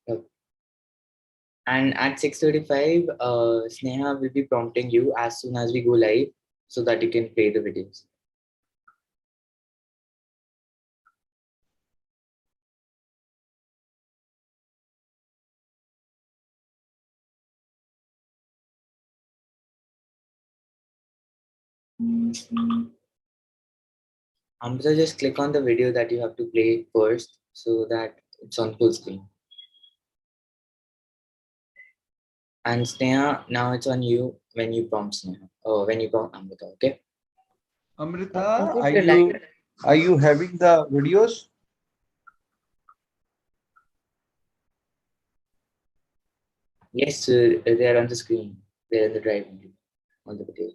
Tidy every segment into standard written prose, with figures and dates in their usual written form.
yep. And at 6:35, Sneha will be prompting you as soon as we go live so that you can play the videos. Amrita, just click on the video that you have to play first so that it's on full screen. And Sneha, now it's on you when you prompt Sneha, or when you prompt Amrita, okay? Amrita, are you having the videos? Yes, they are on the screen. They're in the drive on the video.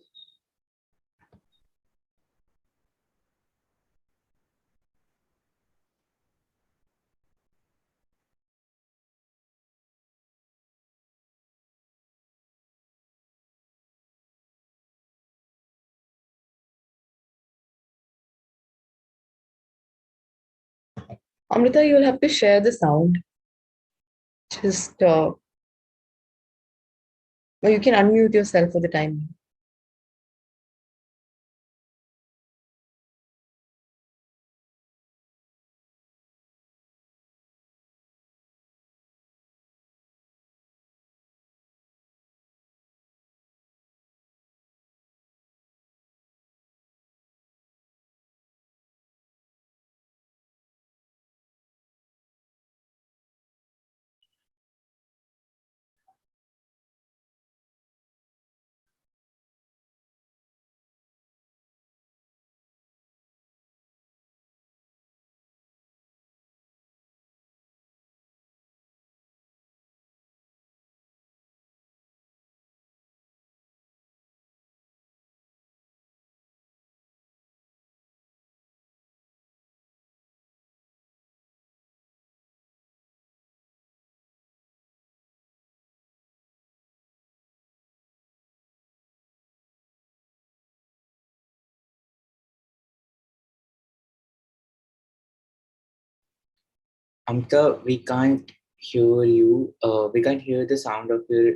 Amrita, you'll have to share the sound. Just, or you can unmute yourself for the time. Amrita, we can't hear you. We can't hear the sound of your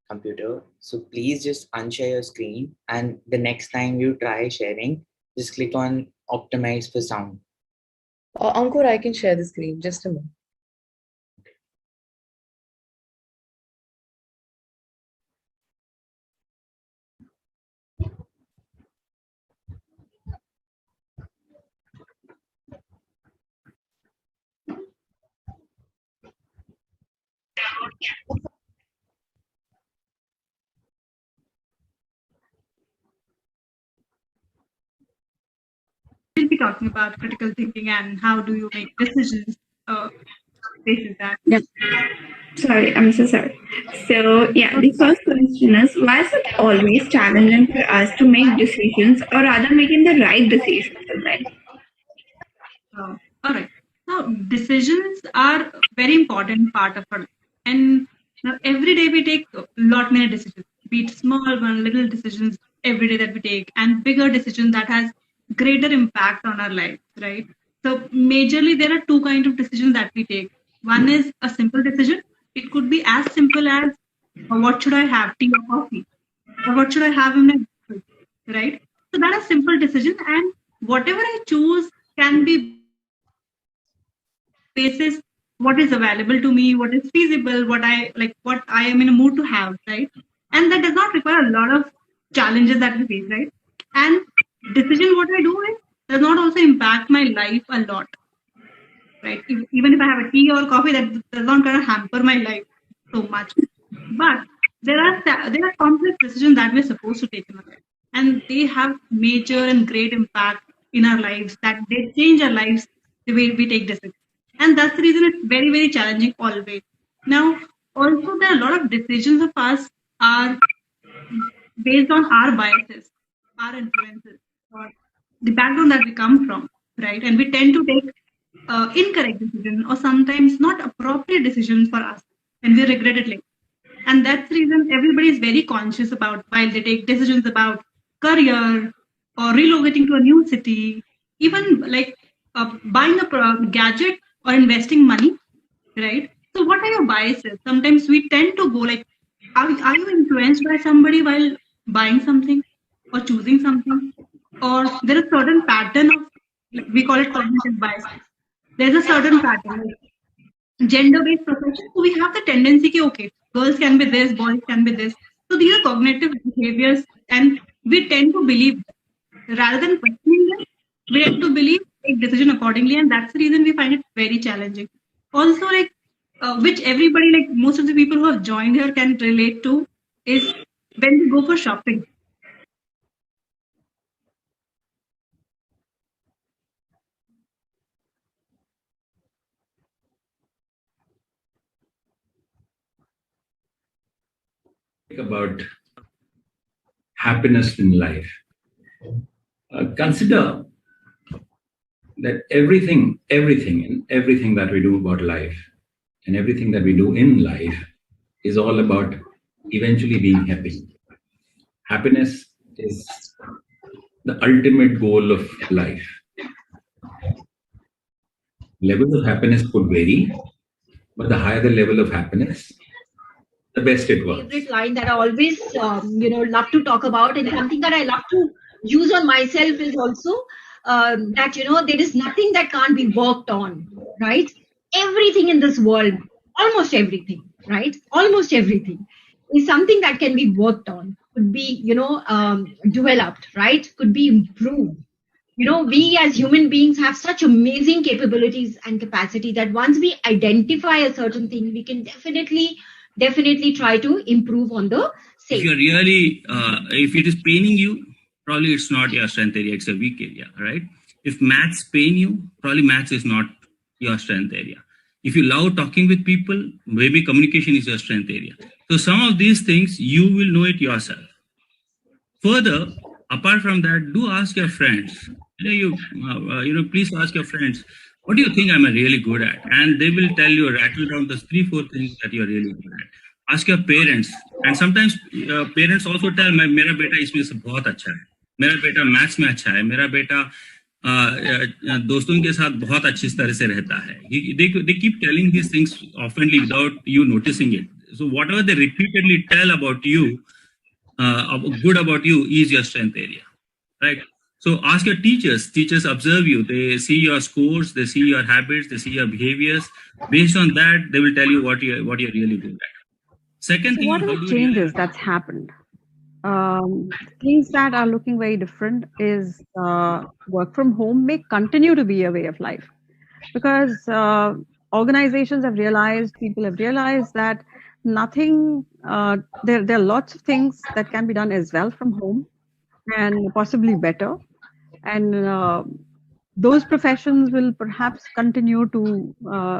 computer. So please just unshare your screen. And the next time you try sharing, just click on optimize for sound. Ankur, I can share the screen. Just a moment. We'll be talking about critical thinking and how do you make decisions based on that. Yeah. Sorry, I'm so sorry. So, yeah, the first question is why is it always challenging for us to make decisions or rather making the right decisions in life? All right. Now, decisions are a very important part of our life. And now every day we take a lot many decisions, be it small one, little decisions every day that we take, and bigger decisions that has greater impact on our lives, right? So majorly there are two kinds of decisions that we take. One is a simple decision. It could be as simple as what should I have, tea or coffee? Or what should I have in my breakfast, right? So that is a simple decision, and whatever I choose can be basis what is available to me, what is feasible, what I am in a mood to have, right? And that does not require a lot of challenges that we face, right? And decision what I do is does not also impact my life a lot, right? Even if I have a tea or coffee, that does not gonna hamper my life so much. But there are complex decisions that we're supposed to take in our life, and they have major and great impact in our lives. That they change our lives the way we take decisions, and that's the reason it's very very challenging always. Now, also there are a lot of decisions of us are based on our biases, our influences, or the background that we come from, right? And we tend to take incorrect decisions or sometimes not appropriate decisions for us, and we regret it later. And that's the reason everybody is very conscious about while they take decisions about career or relocating to a new city, even like buying a gadget or investing money, right? So what are your biases? Sometimes we tend to go like, are you influenced by somebody while buying something or choosing something? Or there is a certain pattern of, like, we call it cognitive bias. There's a certain pattern, like gender-based profession. So we have the tendency ki, okay, girls can be this, boys can be this. So these are cognitive behaviors, and we tend to believe rather than questioning them, we have to believe, take decision accordingly, and that's the reason we find it very challenging. Also, like which everybody, like most of the people who have joined here can relate to, is when we go for shopping. About happiness in life. Consider that everything that we do about life and everything that we do in life is all about eventually being happy. Happiness is the ultimate goal of life. Levels of happiness could vary, but the higher the level of happiness, the best it works. Favorite line that I always, love to talk about, and something that I love to use on myself is also that, there is nothing that can't be worked on, right? Everything in this world, almost everything, right? Almost everything is something that can be worked on, could be, developed, right? Could be improved. We as human beings have such amazing capabilities and capacity that once we identify a certain thing, we can definitely try to improve on the same. If you're really, if it is paining you, probably it's not your strength area, it's a weak area, right? If maths pain you, probably maths is not your strength area. If you love talking with people, maybe communication is your strength area. So some of these things, you will know it yourself. Further, apart from that, do ask your friends. Please ask your friends, what do you think I'm really good at? And they will tell you, rattle down the 3-4 things that you're really good at. Ask your parents. And sometimes parents also tell, मेरा बेटा इसमें से बहुत अच्छा है, मेरा बेटा maths में अच्छा है, मेरा बेटा दोस्तों के साथ बहुत अच्छी तरह से रहता है. They keep telling these things oftenly without you noticing it. So whatever they repeatedly tell about you, good about you, is your strength area, right? So ask your teachers. Teachers observe you. They see your scores. They see your habits. They see your behaviors. Based on that, they will tell you what you're really good at. Second thing, what are the changes that's happened? Things that are looking very different is work from home may continue to be a way of life, because organizations have realized, people have realized that nothing, there are lots of things that can be done as well from home, and possibly better. And those professions will perhaps continue to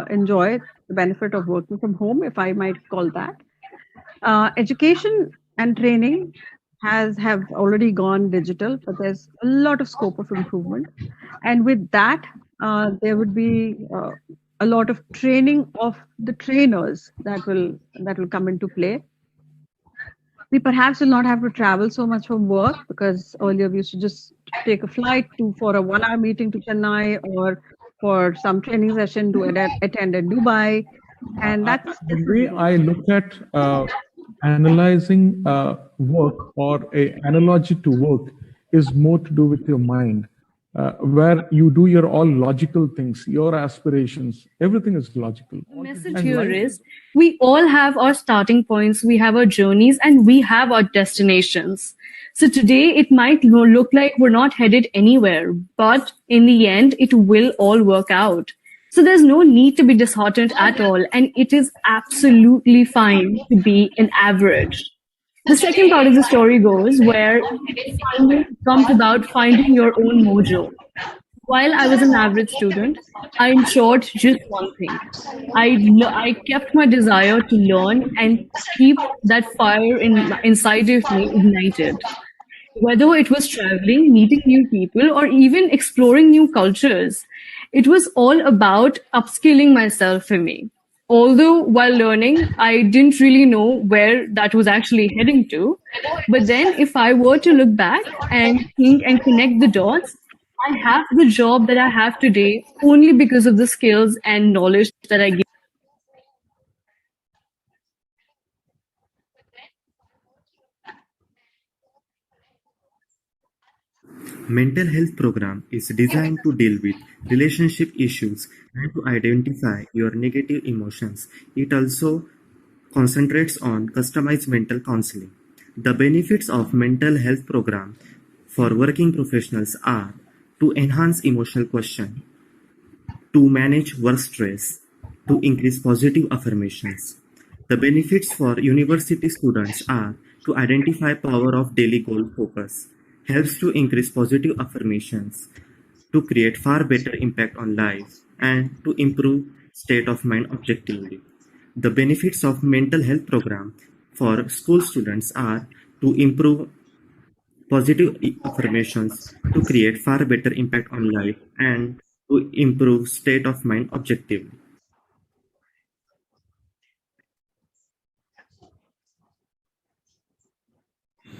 enjoy the benefit of working from home, if I might call that. Education and training have already gone digital, but there's a lot of scope of improvement. And with that, there would be a lot of training of the trainers that will come into play. We perhaps will not have to travel so much for work, because earlier we used to just take a flight for a 1-hour meeting to Chennai, or for some training session to attend in Dubai. And that's the way I look at analyzing work, or an analogy to work, is more to do with your mind, where you do your all logical things, your aspirations, everything is logical. The message here is we all have our starting points, we have our journeys, and we have our destinations. So today it might look like we're not headed anywhere, but in the end, it will all work out. So there's no need to be disheartened at all, and it is absolutely fine to be an average. The second part of the story goes where it comes about finding your own mojo. While I was an average student, I ensured just one thing. I kept my desire to learn and keep that fire inside of me ignited. Whether it was traveling, meeting new people, or even exploring new cultures, it was all about upskilling myself for me. Although while learning, I didn't really know where that was actually heading to. But then if I were to look back and think and connect the dots, I have the job that I have today only because of the skills and knowledge that I gained. Mental health program is designed to deal with relationship issues and to identify your negative emotions. It also concentrates on customized mental counseling. The benefits of mental health program for working professionals are to enhance emotional quotient, to manage work stress, to increase positive affirmations. The benefits for university students are to identify power of daily goal focus, helps to increase positive affirmations, to create far better impact on life, and to improve state of mind objectively. The benefits of mental health program for school students are to improve positive affirmations, to create far better impact on life, and to improve state of mind objectively.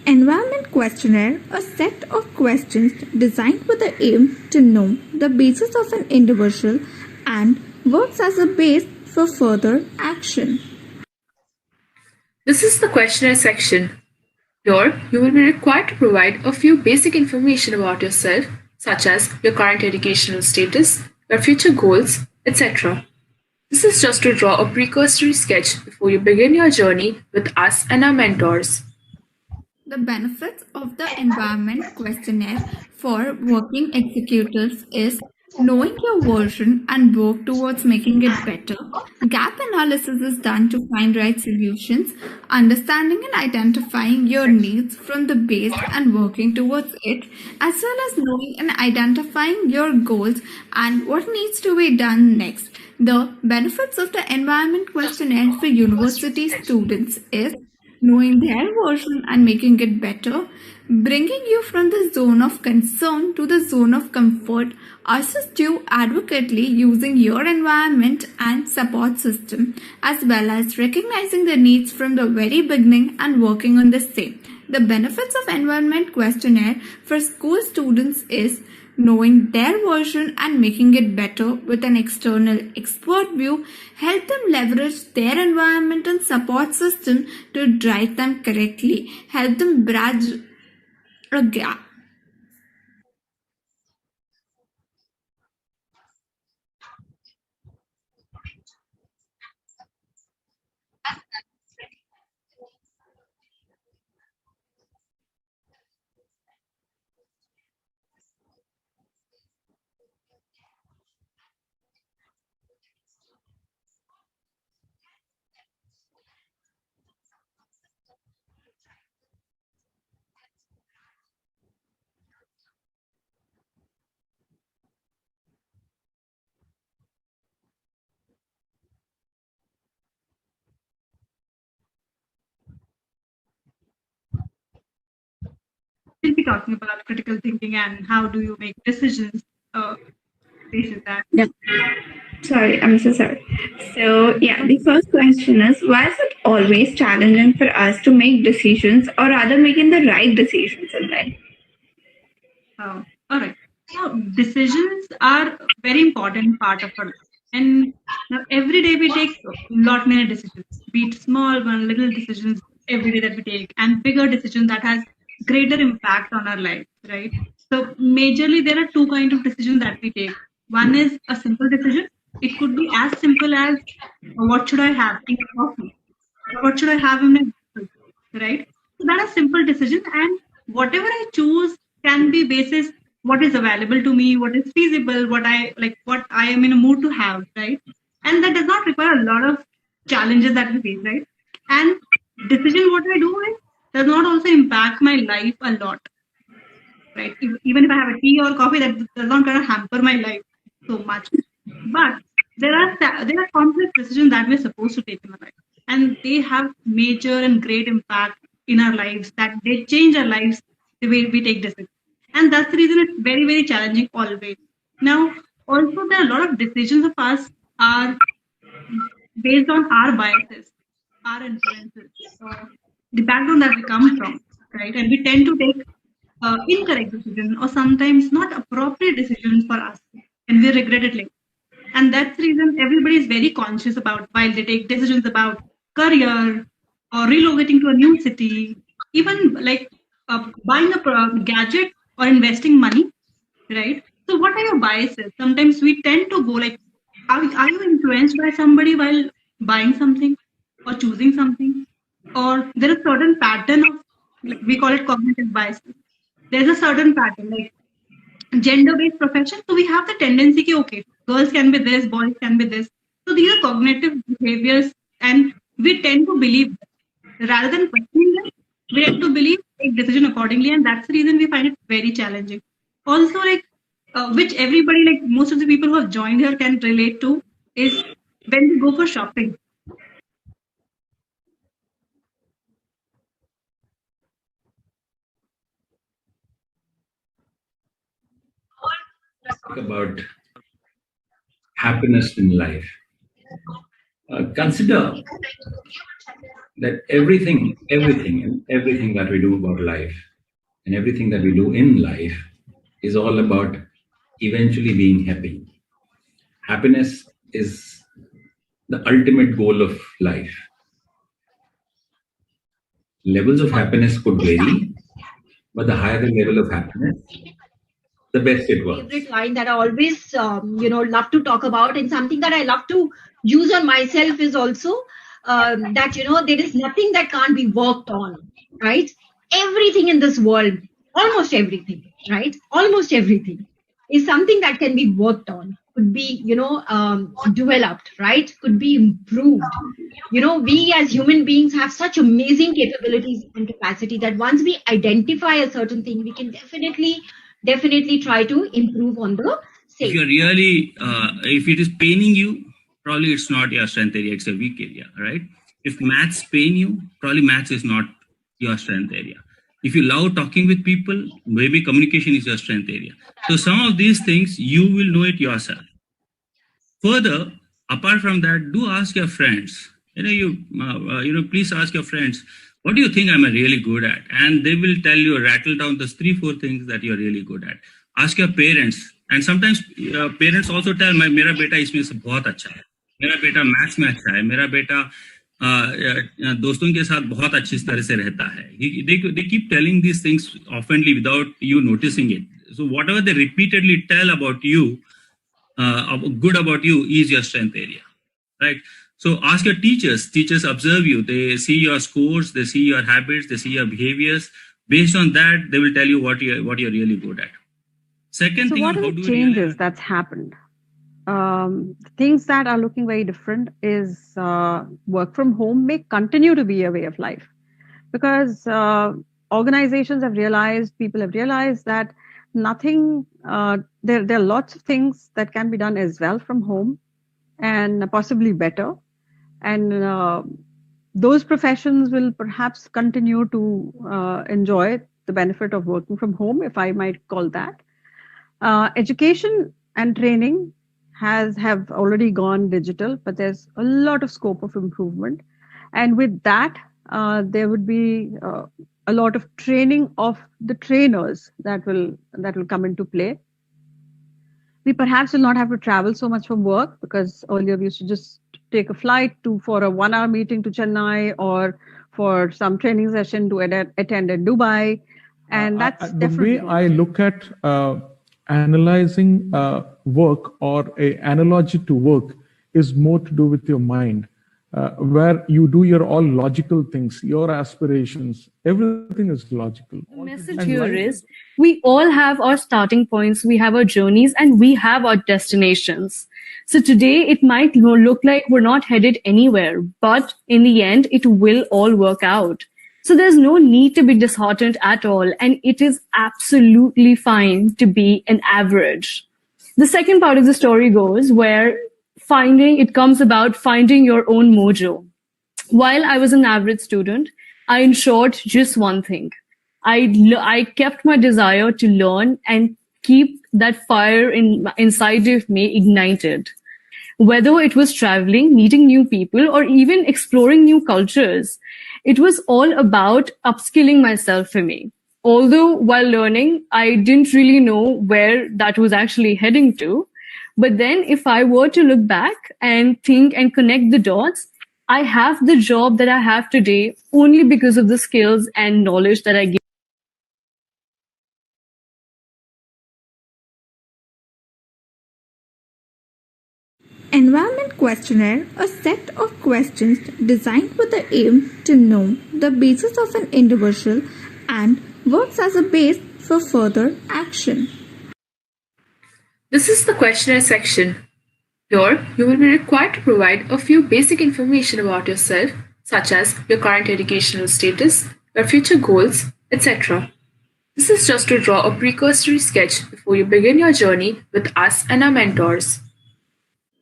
Environment Questionnaire, a set of questions designed with the aim to know the basis of an individual and works as a base for further action. This is the questionnaire section. Here, you will be required to provide a few basic information about yourself, such as your current educational status, your future goals, etc. This is just to draw a precursory sketch before you begin your journey with us and our mentors. The benefits of the environment questionnaire for working executives is knowing your version and work towards making it better. Gap analysis is done to find right solutions, understanding and identifying your needs from the base and working towards it, as well as knowing and identifying your goals and what needs to be done next. The benefits of the environment questionnaire for university students is knowing their version and making it better, bringing you from the zone of concern to the zone of comfort, assist you adequately using your environment and support system, as well as recognizing the needs from the very beginning and working on the same. The benefits of environment questionnaire for school students is knowing their version and making it better with an external expert view, help them leverage their environment and support system to drive them correctly, help them bridge a gap. We'll be talking about critical thinking and how do you make decisions based on that. Yeah. Sorry, I'm so sorry. So, yeah, the first question is why is it always challenging for us to make decisions or rather making the right decisions in life? All right. So decisions are a very important part of our life. And now every day we take a lot many decisions, be it small one, little decisions every day that we take, and bigger decisions that has greater impact on our life, right? So majorly there are two kinds of decisions that we take. One is a simple decision. It could be as simple as what should I have in coffee? What should I have in my breakfast, right? So that is simple decision, and whatever I choose can be basis what is available to me, what is feasible, what I like, what I am in a mood to have, right? And that does not require a lot of challenges that we face, right? And decision what I do is does not also impact my life a lot, right? Even if I have a tea or coffee, that does not gonna hamper my life so much. But there are complex decisions that we're supposed to take in our life, and they have major and great impact in our lives. That they change our lives the way we take decisions, and that's the reason it's very very challenging always. Now, also there are a lot of decisions of us are based on our biases, our influences, the background that we come from, right? And we tend to take incorrect decisions or sometimes not appropriate decisions for us, and we regret it later. And that's the reason everybody is very conscious about while they take decisions about career or relocating to a new city, even like buying a gadget or investing money, right? So what are your biases? Sometimes we tend to go like, are you influenced by somebody while buying something or choosing something? Or there is a certain pattern of, like, we call it cognitive biases. There's a certain pattern, like gender-based profession. So we have the tendency ki, okay, girls can be this, boys can be this. So these are cognitive behaviors, and we tend to believe them. Rather than questioning them, we tend to believe, take decision accordingly, and that's the reason we find it very challenging. Also, like which everybody, like most of the people who have joined here, can relate to is when we go for shopping. About happiness in life. Consider that everything that we do about life and everything that we do in life is all about eventually being happy. Happiness is the ultimate goal of life. Levels of happiness could vary, but the higher the level of happiness, the best it works. Favorite line that I always, love to talk about, and something that I love to use on myself is also that, there is nothing that can't be worked on, right? Everything in this world, almost everything, right? Almost everything is something that can be worked on, could be, developed, right? Could be improved. We as human beings have such amazing capabilities and capacity that once we identify a certain thing, we can definitely try to improve on the If same. you're really, if it is paining you, probably it's not your strength area, it's a weak area, right? If maths pain you, probably maths is not your strength area. If you love talking with people, maybe communication is your strength area. So some of these things, you will know it yourself. Further, apart from that, do ask your friends. Please ask your friends, what do you think I'm really good at? And they will tell you, rattle down those 3-4 things that you're really good at. Ask your parents. And sometimes parents also tell, मेरा बेटा इसमें से बहुत अच्छा है, मेरा बेटा maths में अच्छा है, मेरा बेटा दोस्तों के साथ बहुत अच्छी तरह से रहता है. They keep telling these things oftenly without you noticing it. So whatever they repeatedly tell about you, good about you, is your strength area, right? So ask your teachers. Teachers observe you. They see your scores, they see your habits, they see your behaviors. Based on that, they will tell you what you're really good at. Second So thing, what how are do the we changes that's happened? Things that are looking very different is work from home may continue to be a way of life, because organizations have realized, people have realized that nothing, there are lots of things that can be done as well from home, and possibly better. And those professions will perhaps continue to enjoy the benefit of working from home, if I might call that. Education and training have already gone digital, but there's a lot of scope of improvement. And with that, there would be a lot of training of the trainers that will come into play. We perhaps will not have to travel so much from work, because earlier we used to just take a flight for a 1-hour meeting to Chennai, or for some training session to attend in Dubai. And that's The definitely way I look at analyzing work, or a analogy to work, is more to do with your mind, where you do your all logical things, your aspirations, everything is logical. The message here is we all have our starting points, we have our journeys, and we have our destinations. So today it might look like we're not headed anywhere, but in the end, it will all work out. So there's no need to be disheartened at all, and it is absolutely fine to be an average. The second part of the story goes where it comes about finding your own mojo. While I was an average student, I ensured just one thing. I kept my desire to learn and keep that fire inside of me ignited. Whether it was traveling, meeting new people, or even exploring new cultures, it was all about upskilling myself for me. Although while learning, I didn't really know where that was actually heading to. But then if I were to look back and think and connect the dots, I have the job that I have today only because of the skills and knowledge that I gained. questionnaire, a set of questions designed with the aim to know the basis of an individual and works as a base for further action. This is the questionnaire section. Here, you will be required to provide a few basic information about yourself, such as your current educational status, your future goals, etc. This is just to draw a precursory sketch before you begin your journey with us and our mentors.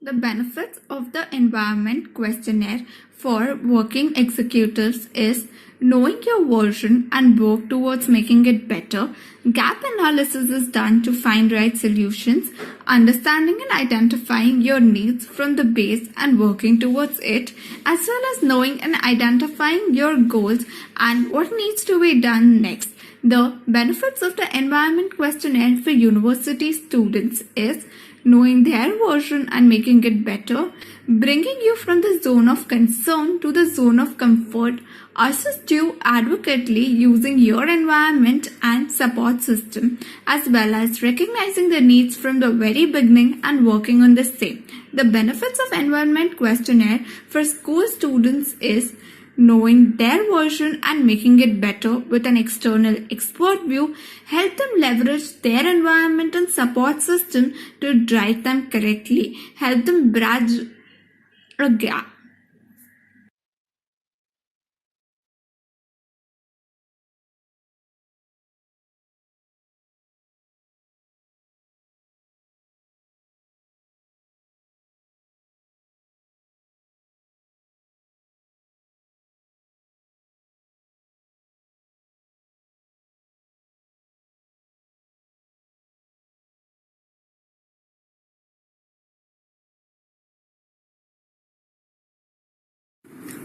The benefits of the environment questionnaire for working executives is knowing your version and work towards making it better. Gap analysis is done to find right solutions, understanding and identifying your needs from the base and working towards it, as well as knowing and identifying your goals and what needs to be done next. The benefits of the environment questionnaire for university students is knowing their version and making it better, bringing you from the zone of concern to the zone of comfort, assist you advocately using your environment and support system, as well as recognizing the needs from the very beginning and working on the same. The benefits of environment questionnaire for school students is knowing their version and making it better with an external expert view, help them leverage their environment and support system to drive them correctly, help them bridge a gap.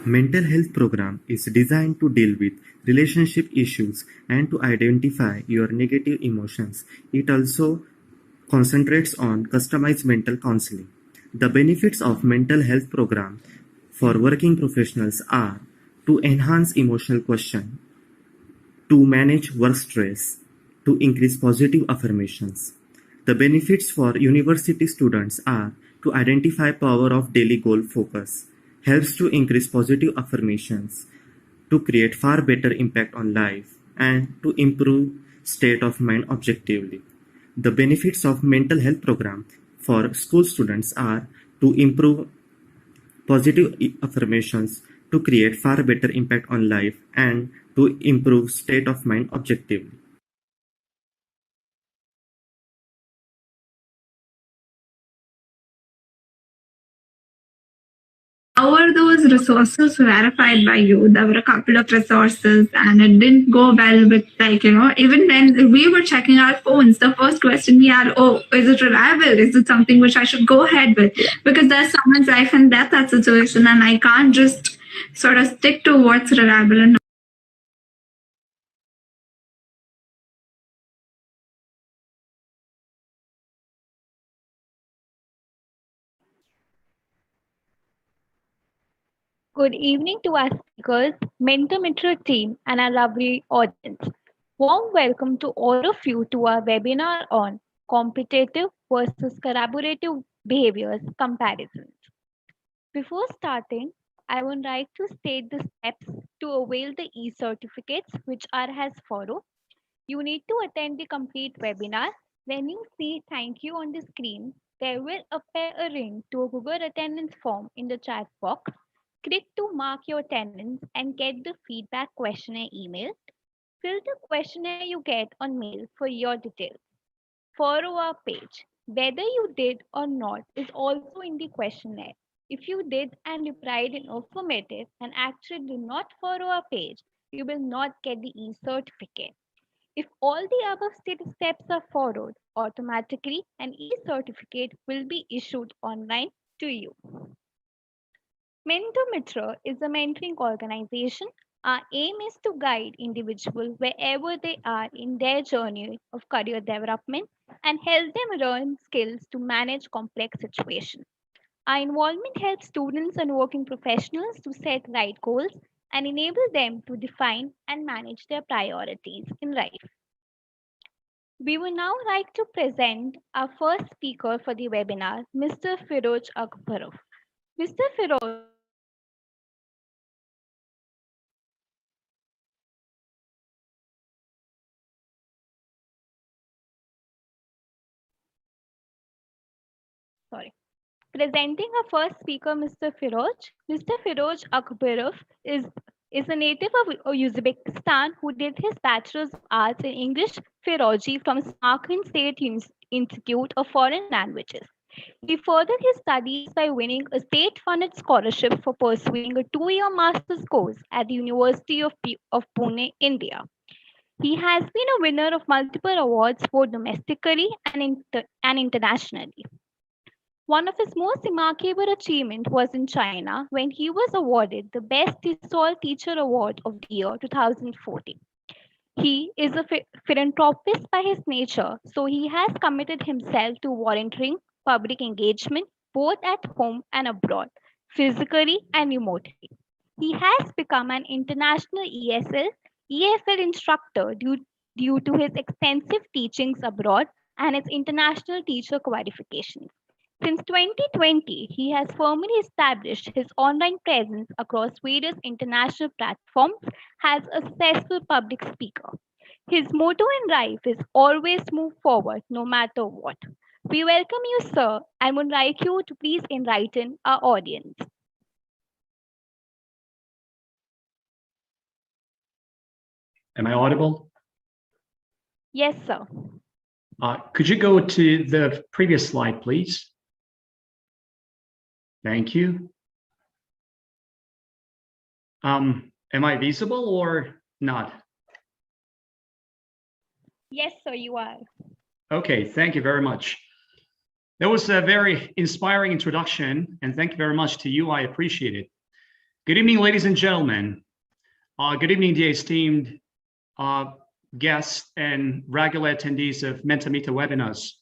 Mental health program is designed to deal with relationship issues and to identify your negative emotions. It also concentrates on customized mental counseling. The benefits of mental health program for working professionals are to enhance emotional quotient, to manage work stress, to increase positive affirmations. The benefits for university students are to identify power of daily goal focus, helps to increase positive affirmations, to create far better impact on life, and to improve state of mind objectively. The benefits of mental health program for school students are to improve positive affirmations, to create far better impact on life, and to improve state of mind objectively. How are those resources verified by you? There were a couple of resources and it didn't go well with, like, even when we were checking our phones, the first question we had, oh, is it reliable? Is it something which I should go ahead with? Because there's someone's life and death that situation and I can't just sort of stick to what's reliable and Good evening to our speakers, MentorMitr team, and our lovely audience. Warm welcome to all of you to our webinar on competitive versus collaborative behaviors comparisons. Before starting, I would like to state the steps to avail the e-certificates which are as follow. You need to attend the complete webinar. When you see thank you on the screen, there will appear a link to a Google attendance form in the chat box. Click to mark your attendance and get the feedback questionnaire email. Fill the questionnaire you get on mail for your details. Follow our page. Whether you did or not is also in the questionnaire. If you did and replied in affirmative and actually did not follow our page, you will not get the e-certificate. If all the above stated steps are followed, automatically an e-certificate will be issued online to you. MentorMitr is a mentoring organization. Our aim is to guide individuals wherever they are in their journey of career development and help them learn skills to manage complex situations. Our involvement helps students and working professionals to set right goals and enable them to define and manage their priorities in life. We would now like to present our first speaker for the webinar, Mr. Firoj Akbarov. Mr. Firoz. Sorry. Presenting our first speaker, Mr. Firoz. Mr. Firoz Akbarov is a native of Uzbekistan who did his Bachelor's of Arts in English Philology from Samarkand State Institute of Foreign Languages. He furthered his studies by winning a state-funded scholarship for pursuing a 2-year master's course at the University of Pune, India. He has been a winner of multiple awards both domestically and internationally. One of his most remarkable achievements was in China when he was awarded the Best TESOL Teacher Award of the year 2014. He is a philanthropist by his nature, so he has committed himself to volunteering, public engagement, both at home and abroad, physically and remotely. He has become an international EFL instructor due to his extensive teachings abroad and his international teacher qualifications. Since 2020, he has firmly established his online presence across various international platforms as a successful public speaker. His motto in life is always move forward no matter what. We welcome you, sir, and would like you to please enlighten our audience. Am I audible? Yes, sir. Could you go to the previous slide, please? Thank you. Am I visible or not? Yes, sir, you are. Okay, thank you very much. That was a very inspiring introduction, and thank you very much to you. I appreciate it. Good evening, ladies and gentlemen. Good evening, dear esteemed guests and regular attendees of MentorMitr webinars.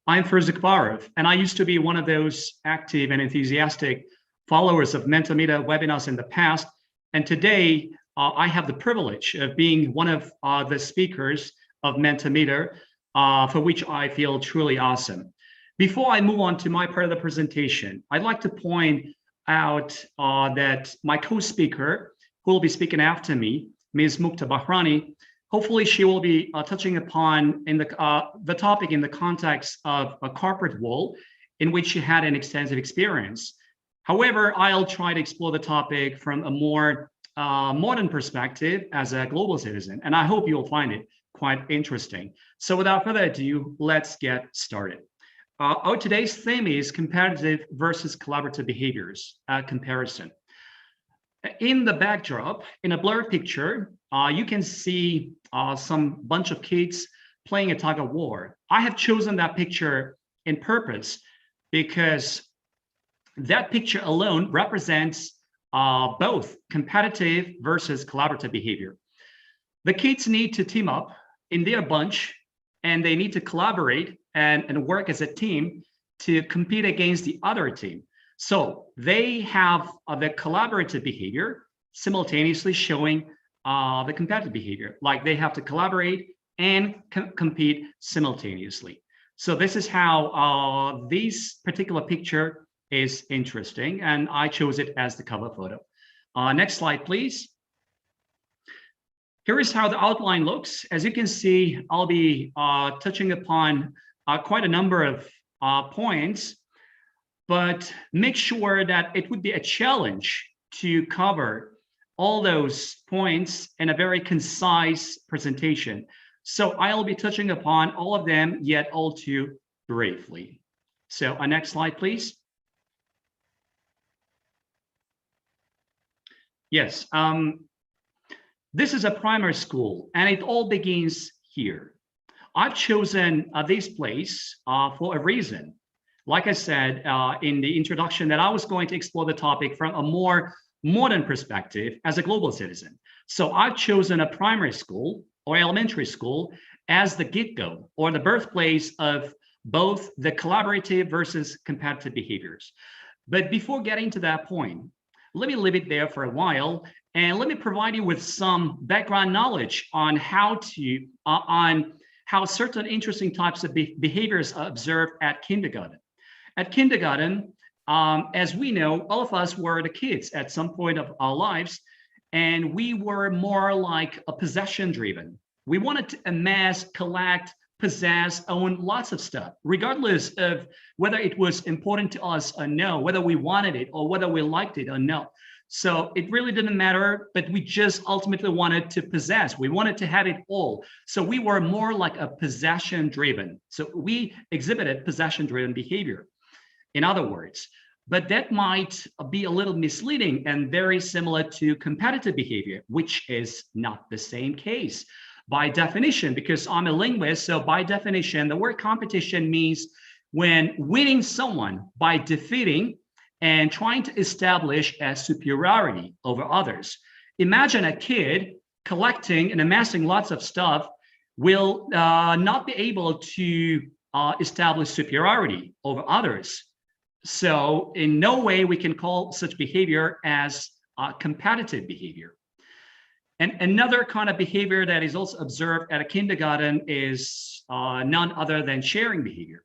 I'm Firuz Akbarov, and I used to be one of those active and enthusiastic followers of MentorMitr webinars in the past. And today, I have the privilege of being one of the speakers of MentorMitr, for which I feel truly awesome. Before I move on to my part of the presentation, I'd like to point out that my co-speaker, who will be speaking after me, Ms. Mukta Bahrani, hopefully she will be touching upon in the topic in the context of a corporate world in which she had an extensive experience. However, I'll try to explore the topic from a more modern perspective as a global citizen, and I hope you'll find it quite interesting. So without further ado, let's get started. Our today's theme is competitive versus collaborative behaviors comparison. In the backdrop, in a blurred picture, you can see some bunch of kids playing a tug of war. I have chosen that picture in purpose because that picture alone represents both competitive versus collaborative behavior. The kids need to team up in their bunch, and they need to collaborate and work as a team to compete against the other team. So they have the collaborative behavior simultaneously showing the competitive behavior, like they have to collaborate and compete simultaneously. So this is how this particular picture is interesting, and I chose it as the cover photo. Next slide, please. Here is how the outline looks. As you can see, I'll be touching upon quite a number of points, but make sure that it would be a challenge to cover all those points in a very concise presentation. So I'll be touching upon all of them, yet all too briefly. So next slide, please. Yes, this is a primary school, and it all begins here. I've chosen this place for a reason. Like I said in the introduction, that I was going to explore the topic from a more modern perspective as a global citizen. So I've chosen a primary school or elementary school as the get-go or the birthplace of both the collaborative versus competitive behaviors. But before getting to that point, let me leave it there for a while, and let me provide you with some background knowledge on how certain interesting types of behaviors are observed at kindergarten. At kindergarten, As we know, all of us were the kids at some point of our lives, and we were more like a possession driven. We wanted to amass, collect, possess, own lots of stuff, regardless of whether it was important to us or no, whether we wanted it or whether we liked it or no. So it really didn't matter, but we just ultimately wanted to possess. We wanted to have it all. So we were more like a possession driven. So we exhibited possession driven behavior, in other words. But that might be a little misleading and very similar to competitive behavior, which is not the same case. By definition, because I'm a linguist, so by definition, the word competition means when winning someone by defeating and trying to establish a superiority over others. Imagine a kid collecting and amassing lots of stuff will not be able to establish superiority over others. So in no way we can call such behavior as competitive behavior. And another kind of behavior that is also observed at a kindergarten is none other than sharing behavior.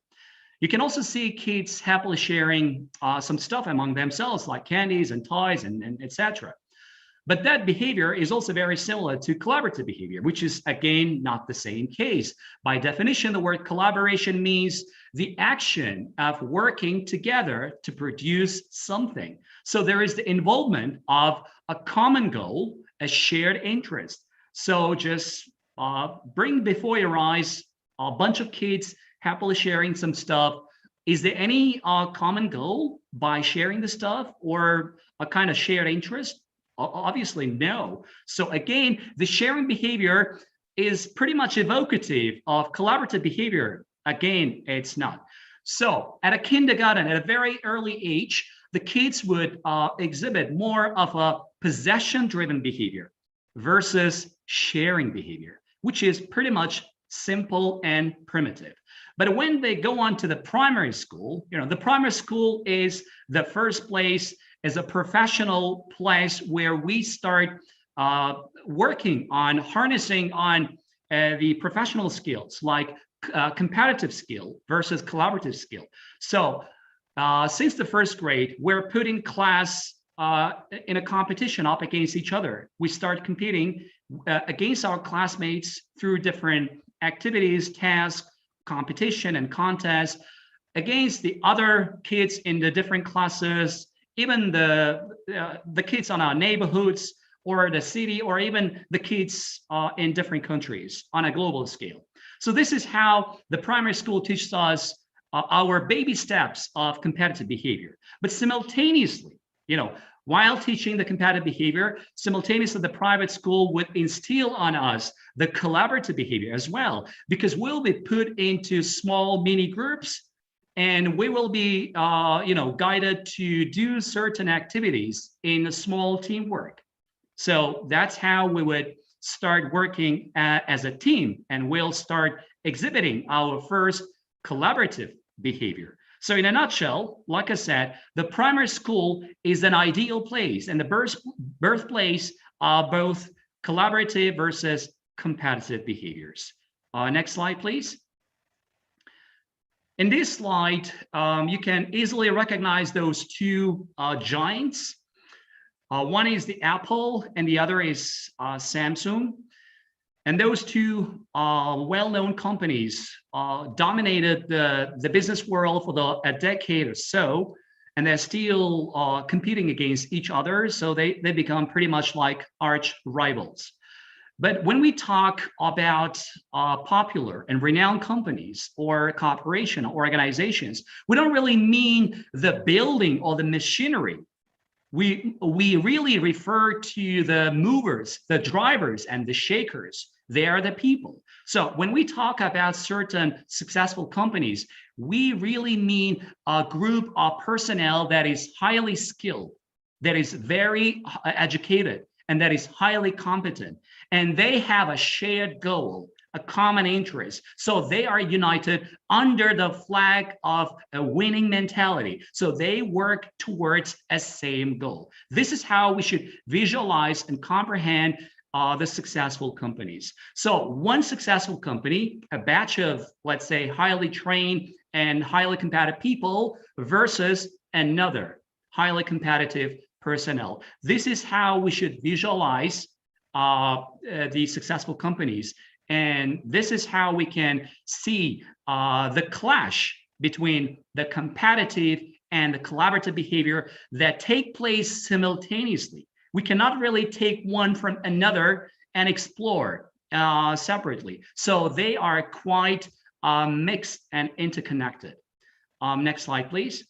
You can also see kids happily sharing some stuff among themselves, like candies and toys and etc. But that behavior is also very similar to collaborative behavior, which is, again, not the same case. By definition, the word collaboration means the action of working together to produce something. So there is the involvement of a common goal, a shared interest. So just bring before your eyes a bunch of kids happily sharing some stuff. Is there any common goal by sharing the stuff or a kind of shared interest? Obviously, no. So again, the sharing behavior is pretty much evocative of collaborative behavior. Again, it's not. So at a kindergarten, at a very early age, the kids would exhibit more of a possession-driven behavior versus sharing behavior, which is pretty much simple and primitive. But when they go on to the primary school, the primary school is the first place, is a professional place where we start working on harnessing on the professional skills, like competitive skill versus collaborative skill. So since the first grade, we're putting class in a competition up against each other. We start competing against our classmates through different activities, tasks, competition and contests, against the other kids in the different classes, even the kids on our neighborhoods or the city, or even the kids in different countries on a global scale. So this is how the primary school teaches us our baby steps of competitive behavior. But simultaneously, while teaching the competitive behavior, simultaneously the private school would instill on us the collaborative behavior as well, because we'll be put into small mini groups and we will be guided to do certain activities in a small teamwork. So that's how we would start working as a team, and we'll start exhibiting our first collaborative behavior. So in a nutshell, like I said, the primary school is an ideal place and the birthplace of both collaborative versus competitive behaviors. Next slide, please. In this slide, you can easily recognize those two giants. One is the Apple and the other is Samsung. And those two well-known companies dominated the business world for a decade or so, and they're still competing against each other. So they become pretty much like arch rivals. But when we talk about popular and renowned companies or corporation or organizations, we don't really mean the building or the machinery. We really refer to the movers, the drivers, and the shakers. They are the people. So when we talk about certain successful companies, we really mean a group of personnel that is highly skilled, that is very educated, and that is highly competent. And they have a shared goal, a common interest. So they are united under the flag of a winning mentality. So they work towards a same goal. This is how we should visualize and comprehend the successful companies. So one successful company, a batch of, let's say, highly trained and highly competitive people versus another highly competitive personnel. This is how we should visualize the successful companies. And this is how we can see the clash between the competitive and the collaborative behavior that take place simultaneously. We cannot really take one from another and explore separately. So they are quite mixed and interconnected. Next slide, please.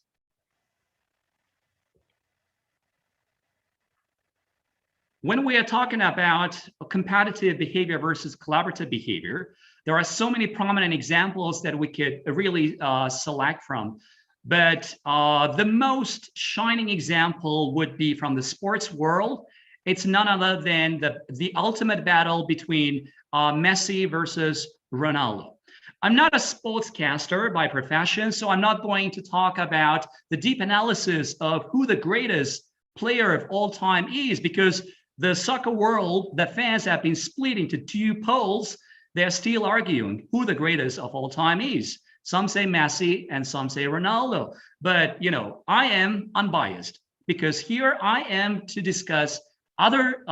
When we are talking about competitive behavior versus collaborative behavior, there are so many prominent examples that we could really select from. But the most shining example would be from the sports world. It's none other than the ultimate battle between Messi versus Ronaldo. I'm not a sportscaster by profession, so I'm not going to talk about the deep analysis of who the greatest player of all time is, because the soccer world, the fans have been split into two poles. They're still arguing who the greatest of all time is. Some say Messi and some say Ronaldo. But, you know, I am unbiased because here I am to discuss other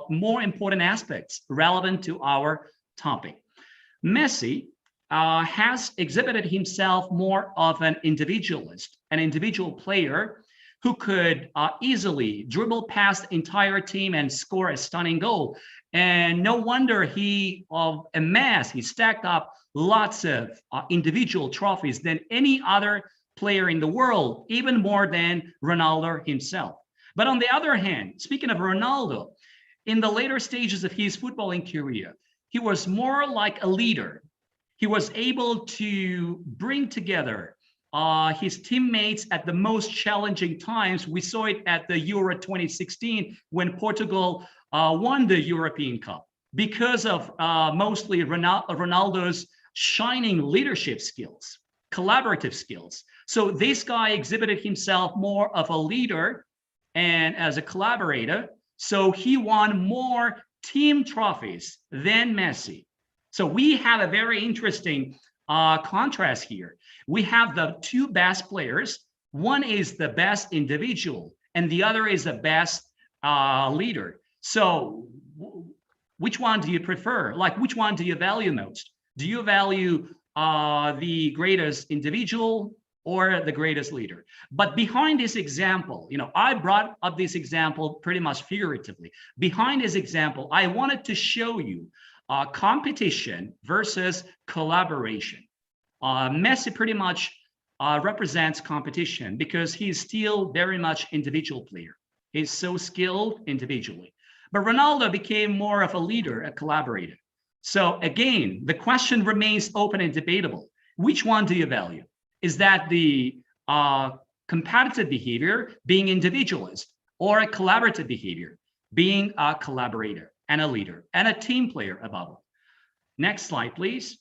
more important aspects relevant to our topic. Messi has exhibited himself more of an individualist, an individual player who could easily dribble past the entire team and score a stunning goal. And no wonder he stacked up lots of individual trophies than any other player in the world, even more than Ronaldo himself. But on the other hand, speaking of Ronaldo, in the later stages of his footballing career, he was more like a leader. He was able to bring together his teammates at the most challenging times. We saw it at the Euro 2016 when Portugal won the European Cup because of mostly Ronaldo's shining leadership skills, collaborative skills. So this guy exhibited himself more of a leader and as a collaborator. So he won more team trophies than Messi. So we have a very interesting contrast here. We have the two best players. One is the best individual and the other is the best leader. So which one do you prefer? Like, which one do you value most? Do you value the greatest individual or the greatest leader? But behind this example, you know, I brought up this example pretty much figuratively. Behind this example, I wanted to show you competition versus collaboration. Messi pretty much represents competition because he's still very much individual player. He's so skilled individually. But Ronaldo became more of a leader, a collaborator. So again, the question remains open and debatable. Which one do you value? Is that the competitive behavior, being individualist, or a collaborative behavior, being a collaborator and a leader and a team player above all? Next slide, please.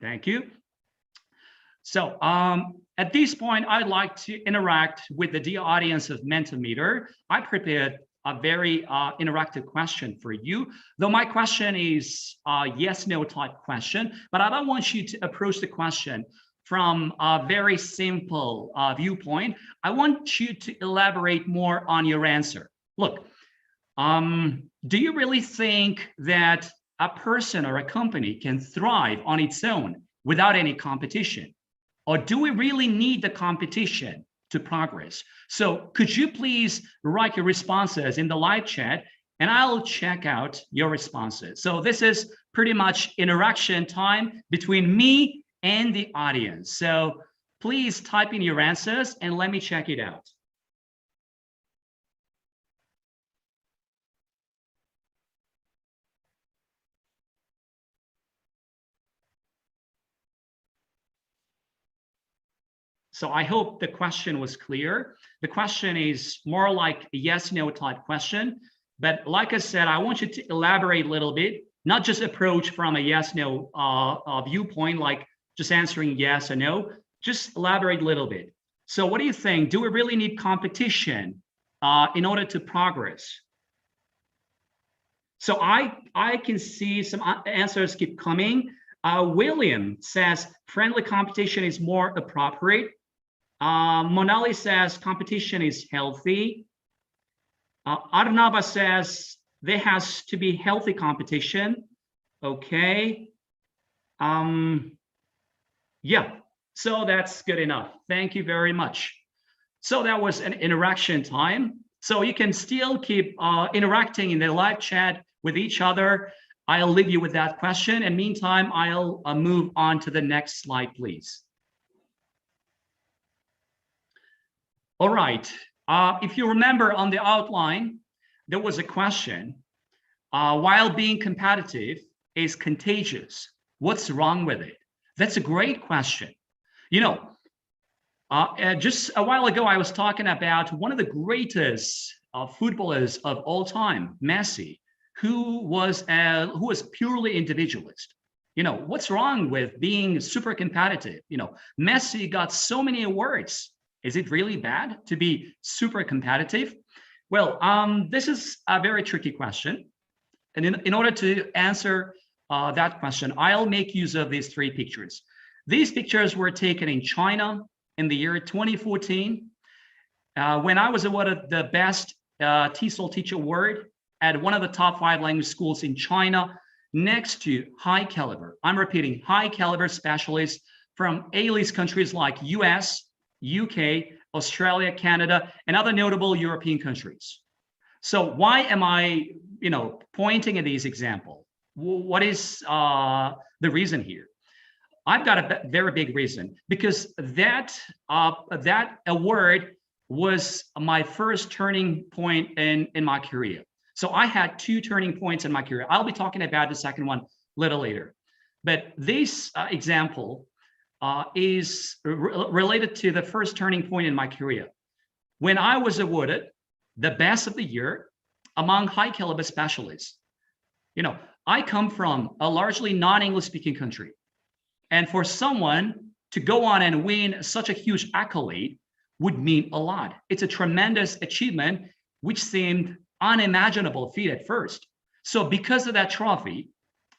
Thank you. So at this point, I'd like to interact with the dear audience of MentorMitr. I prepared a very interactive question for you, though my question is a yes/no type question, but I don't want you to approach the question from a very simple viewpoint. I want you to elaborate more on your answer. Look, do you really think that a person or a company can thrive on its own without any competition? Or do we really need the competition to progress? So could you please write your responses in the live chat and I'll check out your responses. So this is pretty much interaction time between me and the audience. So please type in your answers and let me check it out. So I hope the question was clear. The question is more like a yes/no type question. But like I said, I want you to elaborate a little bit, not just approach from a yes/no viewpoint, like just answering yes or no, just elaborate a little bit. So what do you think? Do we really need competition in order to progress? So I can see some answers keep coming. William says friendly competition is more appropriate. Monali says competition is healthy. Arnaba says there has to be healthy competition. Okay. Yeah, so that's good enough. Thank you very much. So that was an interaction time. So you can still keep interacting in the live chat with each other. I'll leave you with that question. And meantime, I'll move on to the next slide, please. All right. If you remember on the outline, there was a question. While being competitive is contagious, what's wrong with it? That's a great question. You know, just a while ago, I was talking about one of the greatest footballers of all time, Messi, who was purely individualist. You know, what's wrong with being super competitive? You know, Messi got so many awards. Is it really bad to be super competitive? Well, this is a very tricky question. And in order to answer that question, I'll make use of these three pictures. These pictures were taken in China in the year 2014, when I was awarded the best TESOL Teacher Award at one of the top 5 language schools in China, next to high caliber, I'm repeating, high caliber specialists from A-list countries like US, UK, Australia, Canada, and other notable European countries. So why am I, pointing at these examples? What is the reason here? I've got a very big reason, because that award was my first turning point in my career. So I had 2 turning points in my career. I'll be talking about the second one a little later. But this example is related to the first turning point in my career. When I was awarded the best of the year among high caliber specialists. I come from a largely non-English speaking country. And for someone to go on and win such a huge accolade would mean a lot. It's a tremendous achievement, which seemed unimaginable feat at first. So because of that trophy,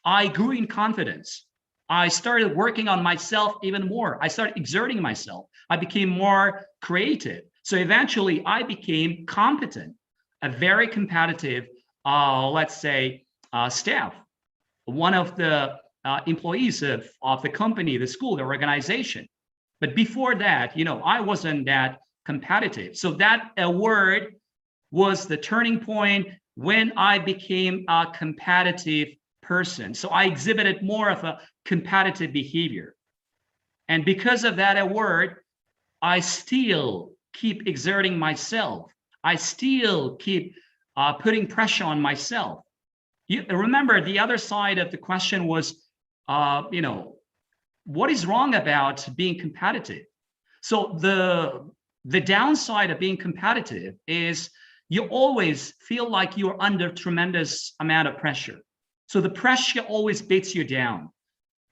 I grew in confidence. I started working on myself even more. I started exerting myself. I became more creative. So eventually I became competent, a very competitive, let's say, staff, one of the employees of the company, the school, the organization. But before that, I wasn't that competitive. So that award was the turning point when I became a competitive person. So I exhibited more of a competitive behavior. And because of that award, I still keep exerting myself. I still keep putting pressure on myself. Remember, the other side of the question was, what is wrong about being competitive? So the downside of being competitive is you always feel like you're under tremendous amount of pressure. So the pressure always beats you down.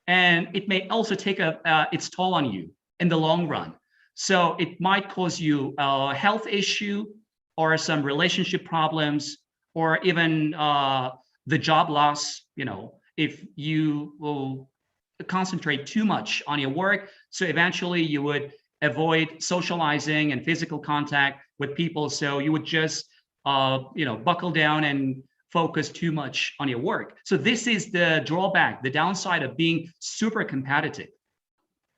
And it may also take its toll on you in the long run. So it might cause you a health issue or some relationship problems, or even the job loss, if you will concentrate too much on your work. So eventually you would avoid socializing and physical contact with people. So you would just, buckle down and focus too much on your work. So this is the drawback, the downside of being super competitive.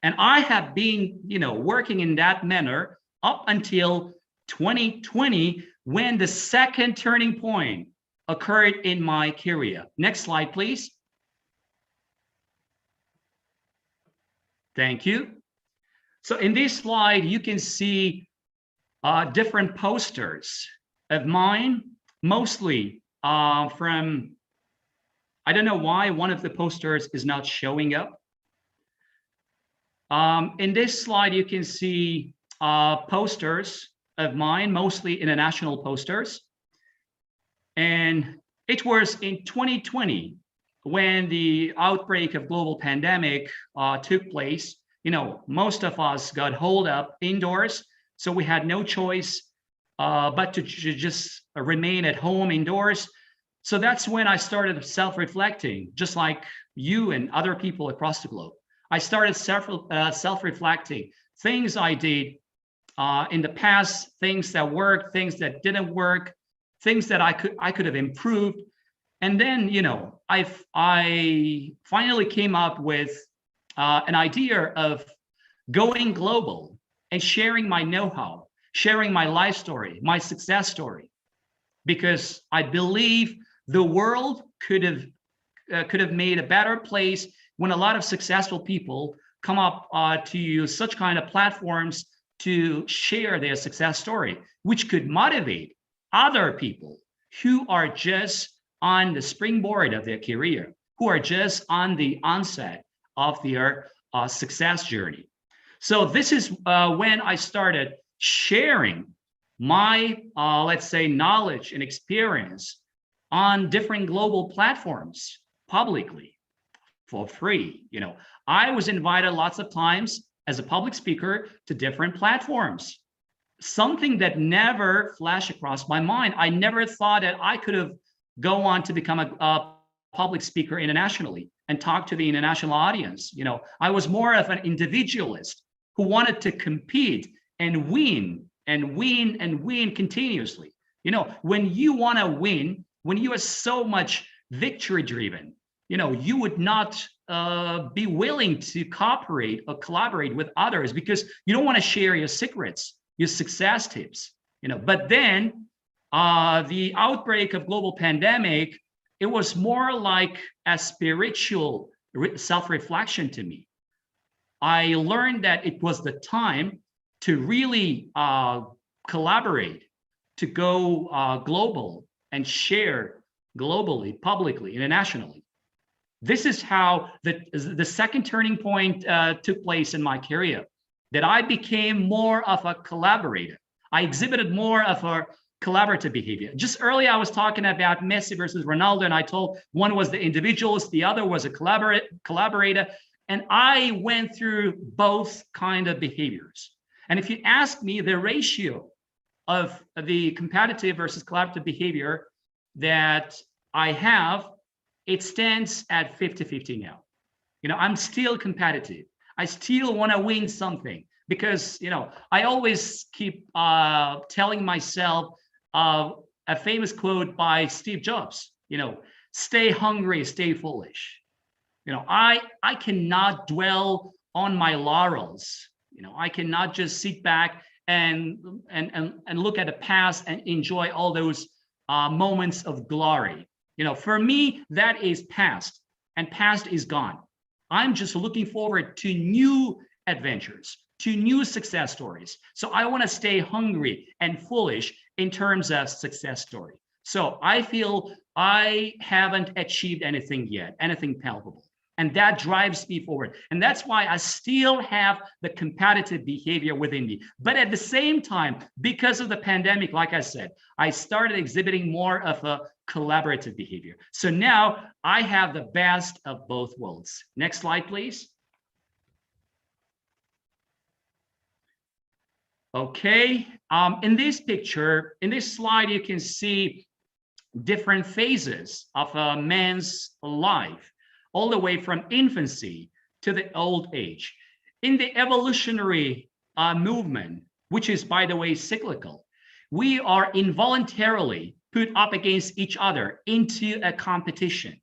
And I have been, working in that manner up until 2020, when the second turning point occurred in my career. Next slide, please. Thank you. So in this slide, you can see different posters of mine, mostly from, I don't know why one of the posters is not showing up. In this slide, you can see posters of mine, mostly international posters. And it was in 2020 when the outbreak of global pandemic took place. Most of us got holed up indoors, so we had no choice but to just remain at home indoors. So that's when I started self-reflecting, just like you and other people across the globe. I started self-reflecting things I did in the past, things that worked, things that didn't work, things that I could have improved. And then, you know, I finally came up with an idea of going global and sharing my know-how, sharing my life story, my success story, because I believe the world could have made a better place when a lot of successful people come up to use such kind of platforms to share their success story, which could motivate other people who are just on the springboard of their career, who are just on the onset of their success journey. So this is when I started sharing my, let's say, knowledge and experience on different global platforms publicly for free. You know, I was invited lots of times as a public speaker to different platforms, something that never flashed across my mind. I never thought that I could have go on to become a public speaker internationally and talk to the international audience. You know, I was more of an individualist who wanted to compete and win and win and win continuously. You know, when you want to win, when you are so much victory driven, you know, you would not be willing to cooperate or collaborate with others because you don't want to share your secrets, your success tips, you know. But then the outbreak of global pandemic, it was more like a spiritual self-reflection to me. I learned that it was the time to really collaborate, to go global and share globally, publicly, internationally. This is how the second turning point took place in my career, that I became more of a collaborator. I exhibited more of a collaborative behavior. Just earlier, I was talking about Messi versus Ronaldo, and I told one was the individualist, the other was a collaborator. And I went through both kind of behaviors. And if you ask me the ratio of the competitive versus collaborative behavior that I have, it stands at 50-50 now. You know, I'm still competitive. I still want to win something because, you know, I always keep telling myself a famous quote by Steve Jobs, you know, stay hungry, stay foolish. You know, I cannot dwell on my laurels. You know, I cannot just sit back and look at the past and enjoy all those moments of glory. You know, for me, that is past, and past is gone. I'm just looking forward to new adventures, to new success stories. So I want to stay hungry and foolish in terms of success story. So I feel I haven't achieved anything yet, anything palpable. And that drives me forward. And that's why I still have the competitive behavior within me. But at the same time, because of the pandemic, like I said, I started exhibiting more of a collaborative behavior. So now I have the best of both worlds. Next slide, please. Okay, in this picture, in this slide, you can see different phases of a man's life, all the way from infancy to the old age. In the evolutionary movement, which is, by the way, cyclical, we are involuntarily put up against each other into a competition.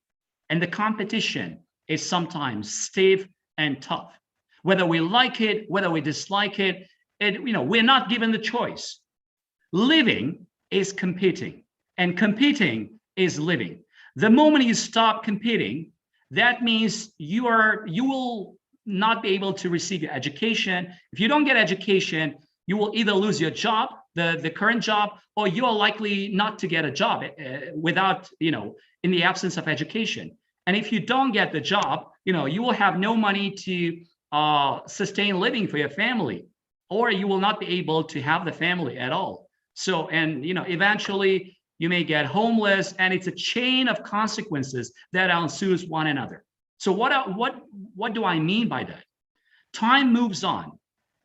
And the competition is sometimes stiff and tough. Whether we like it, whether we dislike it, you know, we're not given the choice. Living is competing, and competing is living. The moment you stop competing, that means you will not be able to receive your education. If you don't get education, you will either lose your job, the current job, or you are likely not to get a job without, you know, in the absence of education. And if you don't get the job, you know, you will have no money to sustain living for your family, or you will not be able to have the family at all. So, and, you know, eventually you may get homeless, and it's a chain of consequences that ensues one another. So what do I mean by that? Time moves on.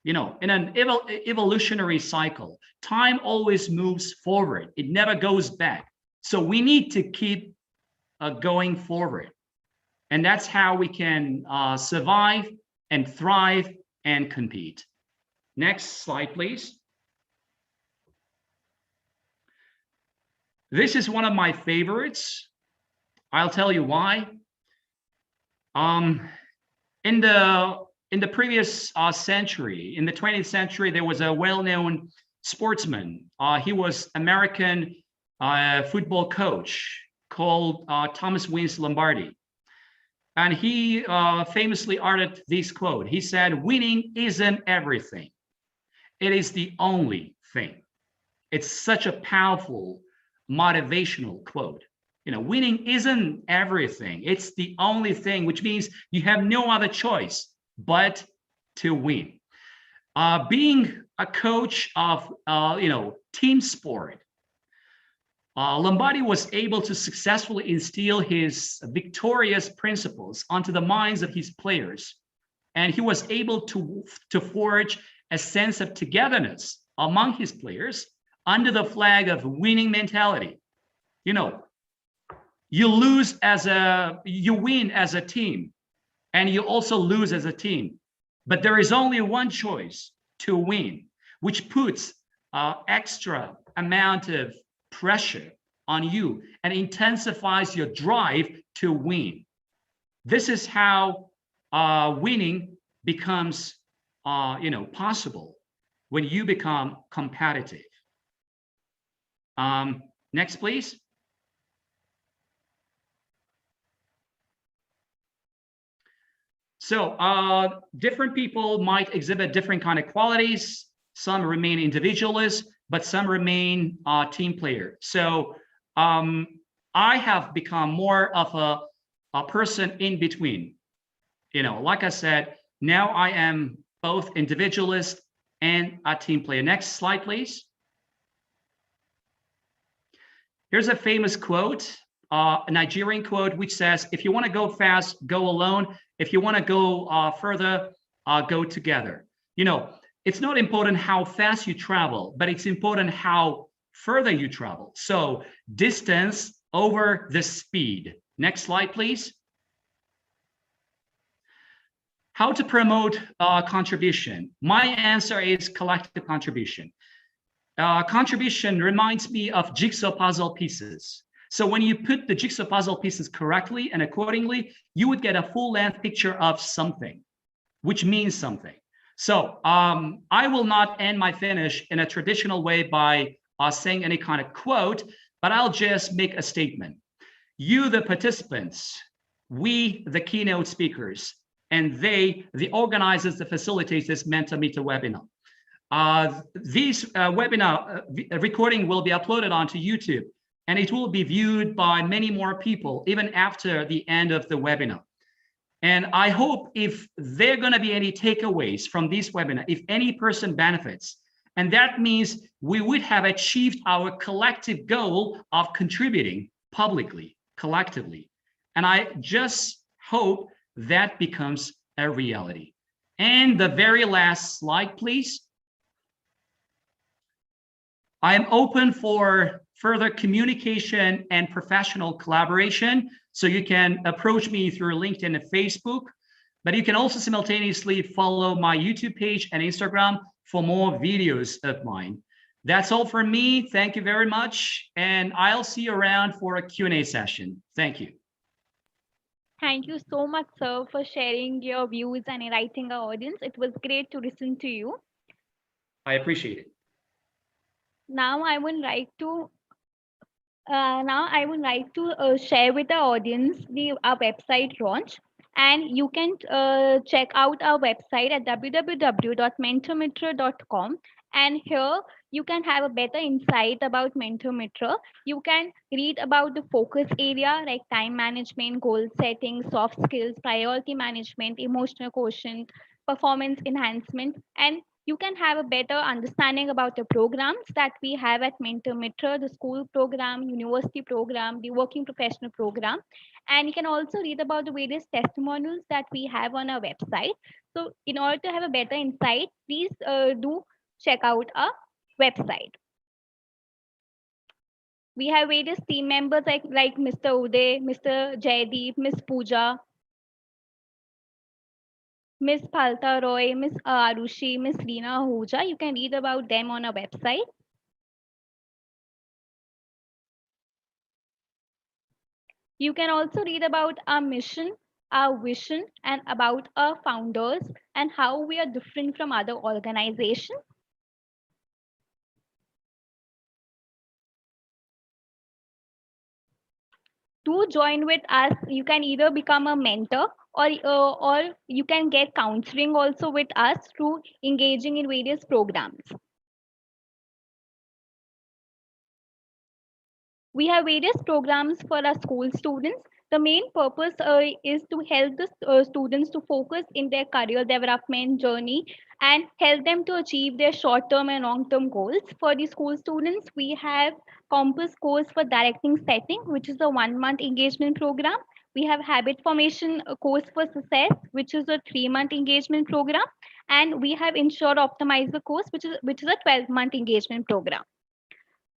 You know, in an evolutionary cycle, time always moves forward. It never goes back. So we need to keep going forward. And that's how we can survive and thrive and compete. Next slide, please. This is one of my favorites. I'll tell you why. In the previous century, in the 20th century, there was a well-known sportsman. He was American football coach called Thomas Wins Lombardi. And he famously uttered this quote. He said, "Winning isn't everything. It is the only thing." It's such a powerful motivational quote. You know, winning isn't everything. It's the only thing, which means you have no other choice but to win. Being a coach of, team sport, Lombardi was able to successfully instill his victorious principles onto the minds of his players. And he was able to forge a sense of togetherness among his players under the flag of winning mentality. You know, you win as a team, and you also lose as a team. But there is only one choice: to win, which puts extra amount of pressure on you and intensifies your drive to win. This is how winning becomes possible, when you become competitive. Next, please. So different people might exhibit different kind of qualities. Some remain individualists, but some remain team player. So I have become more of a person in between. Like I said, now I am both individualist and a team player. Next slide, please. Here's a famous quote, a Nigerian quote, which says, "If you want to go fast, go alone. If you want to go further, go together." It's not important how fast you travel, but it's important how further you travel. So distance over the speed. Next slide, please. How to promote contribution? My answer is collective contribution. Contribution reminds me of jigsaw puzzle pieces. So when you put the jigsaw puzzle pieces correctly and accordingly, you would get a full-length picture of something, which means something. So I will not end my finish in a traditional way by saying any kind of quote, but I'll just make a statement. You, the participants, we, the keynote speakers, and they, the organizers, the facilitators, this MentorMitr webinar. This webinar recording will be uploaded onto YouTube, and it will be viewed by many more people even after the end of the webinar. And I hope if there are going to be any takeaways from this webinar, if any person benefits, and that means we would have achieved our collective goal of contributing publicly, collectively. And I just hope that becomes a reality. And the very last slide, please. I am open for further communication and professional collaboration. So you can approach me through LinkedIn and Facebook, but you can also simultaneously follow my YouTube page and Instagram for more videos of mine. That's all for me. Thank you very much. And I'll see you around for a Q&A session. Thank you. Thank you so much, sir, for sharing your views and enlightening our audience. It was great to listen to you. I appreciate it. Now I would like to share with the audience our website launch, and you can check out our website at www.mentormitr.com, and here you can have a better insight about MentorMitr. You can read about the focus area like time management, goal setting, soft skills, priority management, emotional quotient, performance enhancement, and you can have a better understanding about the programs that we have at MentorMitr, the school program, university program, the working professional program. And you can also read about the various testimonials that we have on our website. So in order to have a better insight, please do check out our website. We have various team members like Mr. Uday, Mr. Jaydeep, Ms. Pooja, Miss Palta Roy, Miss Arushi, Miss Reena Ahuja. You can read about them on our website. You can also read about our mission, our vision, and about our founders and how we are different from other organizations. To join with us, you can either become a mentor or you can get counseling also with us through engaging in various programs. We have various programs for our school students. The main purpose is to help the students to focus in their career development journey and help them to achieve their short-term and long-term goals. For the school students, we have Compass course for directing setting, which is a 1-month engagement program. We have habit formation course for success, which is a 3-month engagement program. And we have ensure optimizer course, which is a 12-month engagement program.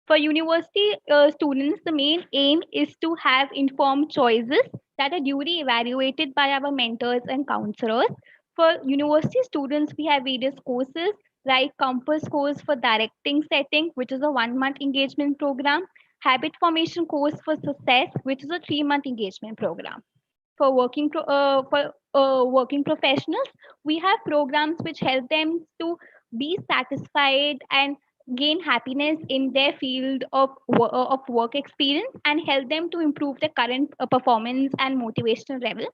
For university students, the main aim is to have informed choices that are duly evaluated by our mentors and counselors. For university students, we have various courses like Compass course for directing setting, which is a 1-month engagement program, habit formation course for success, which is a 3-month engagement program. For working professionals, we have programs which help them to be satisfied and gain happiness in their field of work experience and help them to improve their current performance and motivational level.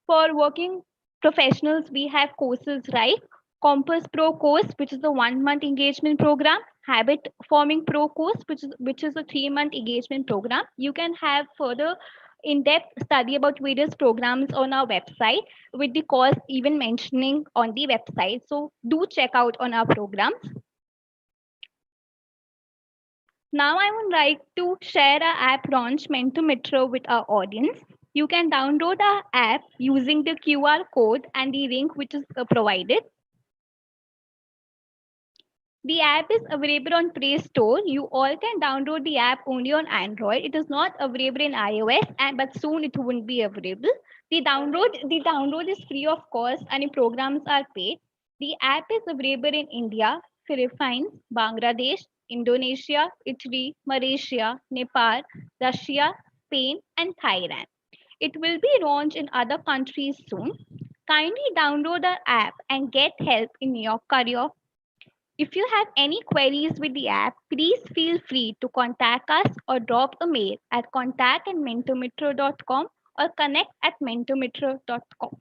For working professionals, we have courses like Compass Pro course, which is a 1-month engagement program, Habit Forming Pro course, which is a 3-month engagement program. You can have further in-depth study about various programs on our website with the course even mentioning on the website. So do check out on our programs. Now I would like to share our app launch MentorMitr with our audience. You can download our app using the QR code and the link which is provided. The app is available on Play Store. You all can download the app only on Android. It is not available in iOS, but soon it won't be available. The download is free of cost and the programs are paid. The app is available in India, Philippines, Bangladesh, Indonesia, Italy, Malaysia, Nepal, Russia, Spain, and Thailand. It will be launched in other countries soon. Kindly download the app and get help in your career. If you have any queries with the app, please feel free to contact us or drop a mail at contact@mentormitr.com or connect@mentormitr.com.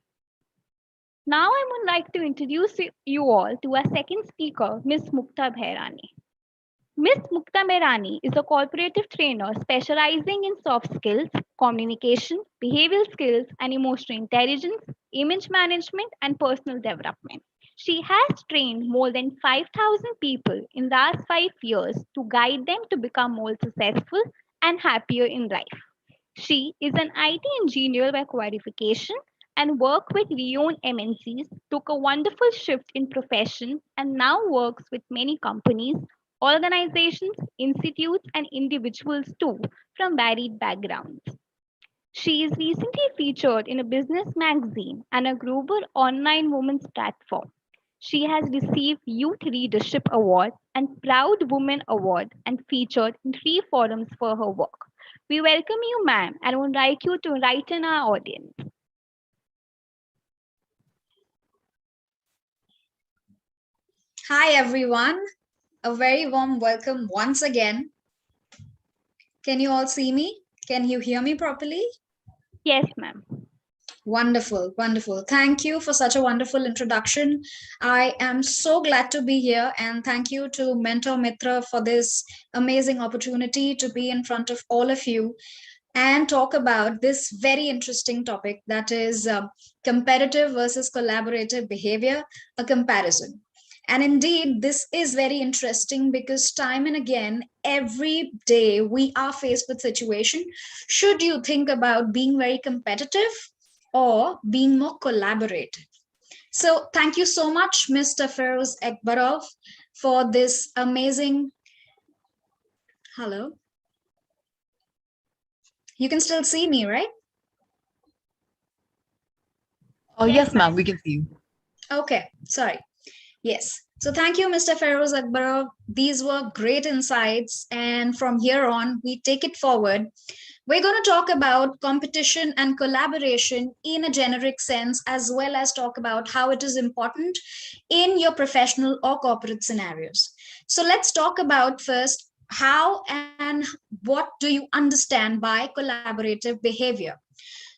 Now I would like to introduce you all to our second speaker, Ms. Mukta Bhairani. Ms. Mukta Bhairani is a cooperative trainer specializing in soft skills, communication, behavioral skills, and emotional intelligence, image management, and personal development. She has trained more than 5,000 people in the last 5 years to guide them to become more successful and happier in life. She is an IT engineer by qualification and worked with renowned MNCs, took a wonderful shift in profession, and now works with many companies, organizations, institutes, and individuals too from varied backgrounds. She is recently featured in a business magazine and a global online women's platform. She has received Youth Leadership Award and Proud Woman Award and featured in 3 forums for her work. We welcome you, ma'am, and would like you to enlighten our audience. Hi, everyone. A very warm welcome once again. Can you all see me? Can you hear me properly? Yes, ma'am. Wonderful, wonderful. Thank you for such a wonderful introduction. I am so glad to be here, and thank you to MentorMitr for this amazing opportunity to be in front of all of you and talk about this very interesting topic, that is competitive versus collaborative behavior, a comparison. And indeed, this is very interesting because time and again, every day we are faced with situation. Should you think about being very competitive or being more collaborative? So thank you so much, Mr. Feroz Ekbarov, for this amazing. Hello. You can still see me, right? Oh, yes, ma'am, we can see you. Okay, sorry. Yes. So thank you, Mr. Feroz Akbarov. These were great insights. And from here on, we take it forward. We're going to talk about competition and collaboration in a generic sense, as well as talk about how it is important in your professional or corporate scenarios. So let's talk about first how and what do you understand by collaborative behavior.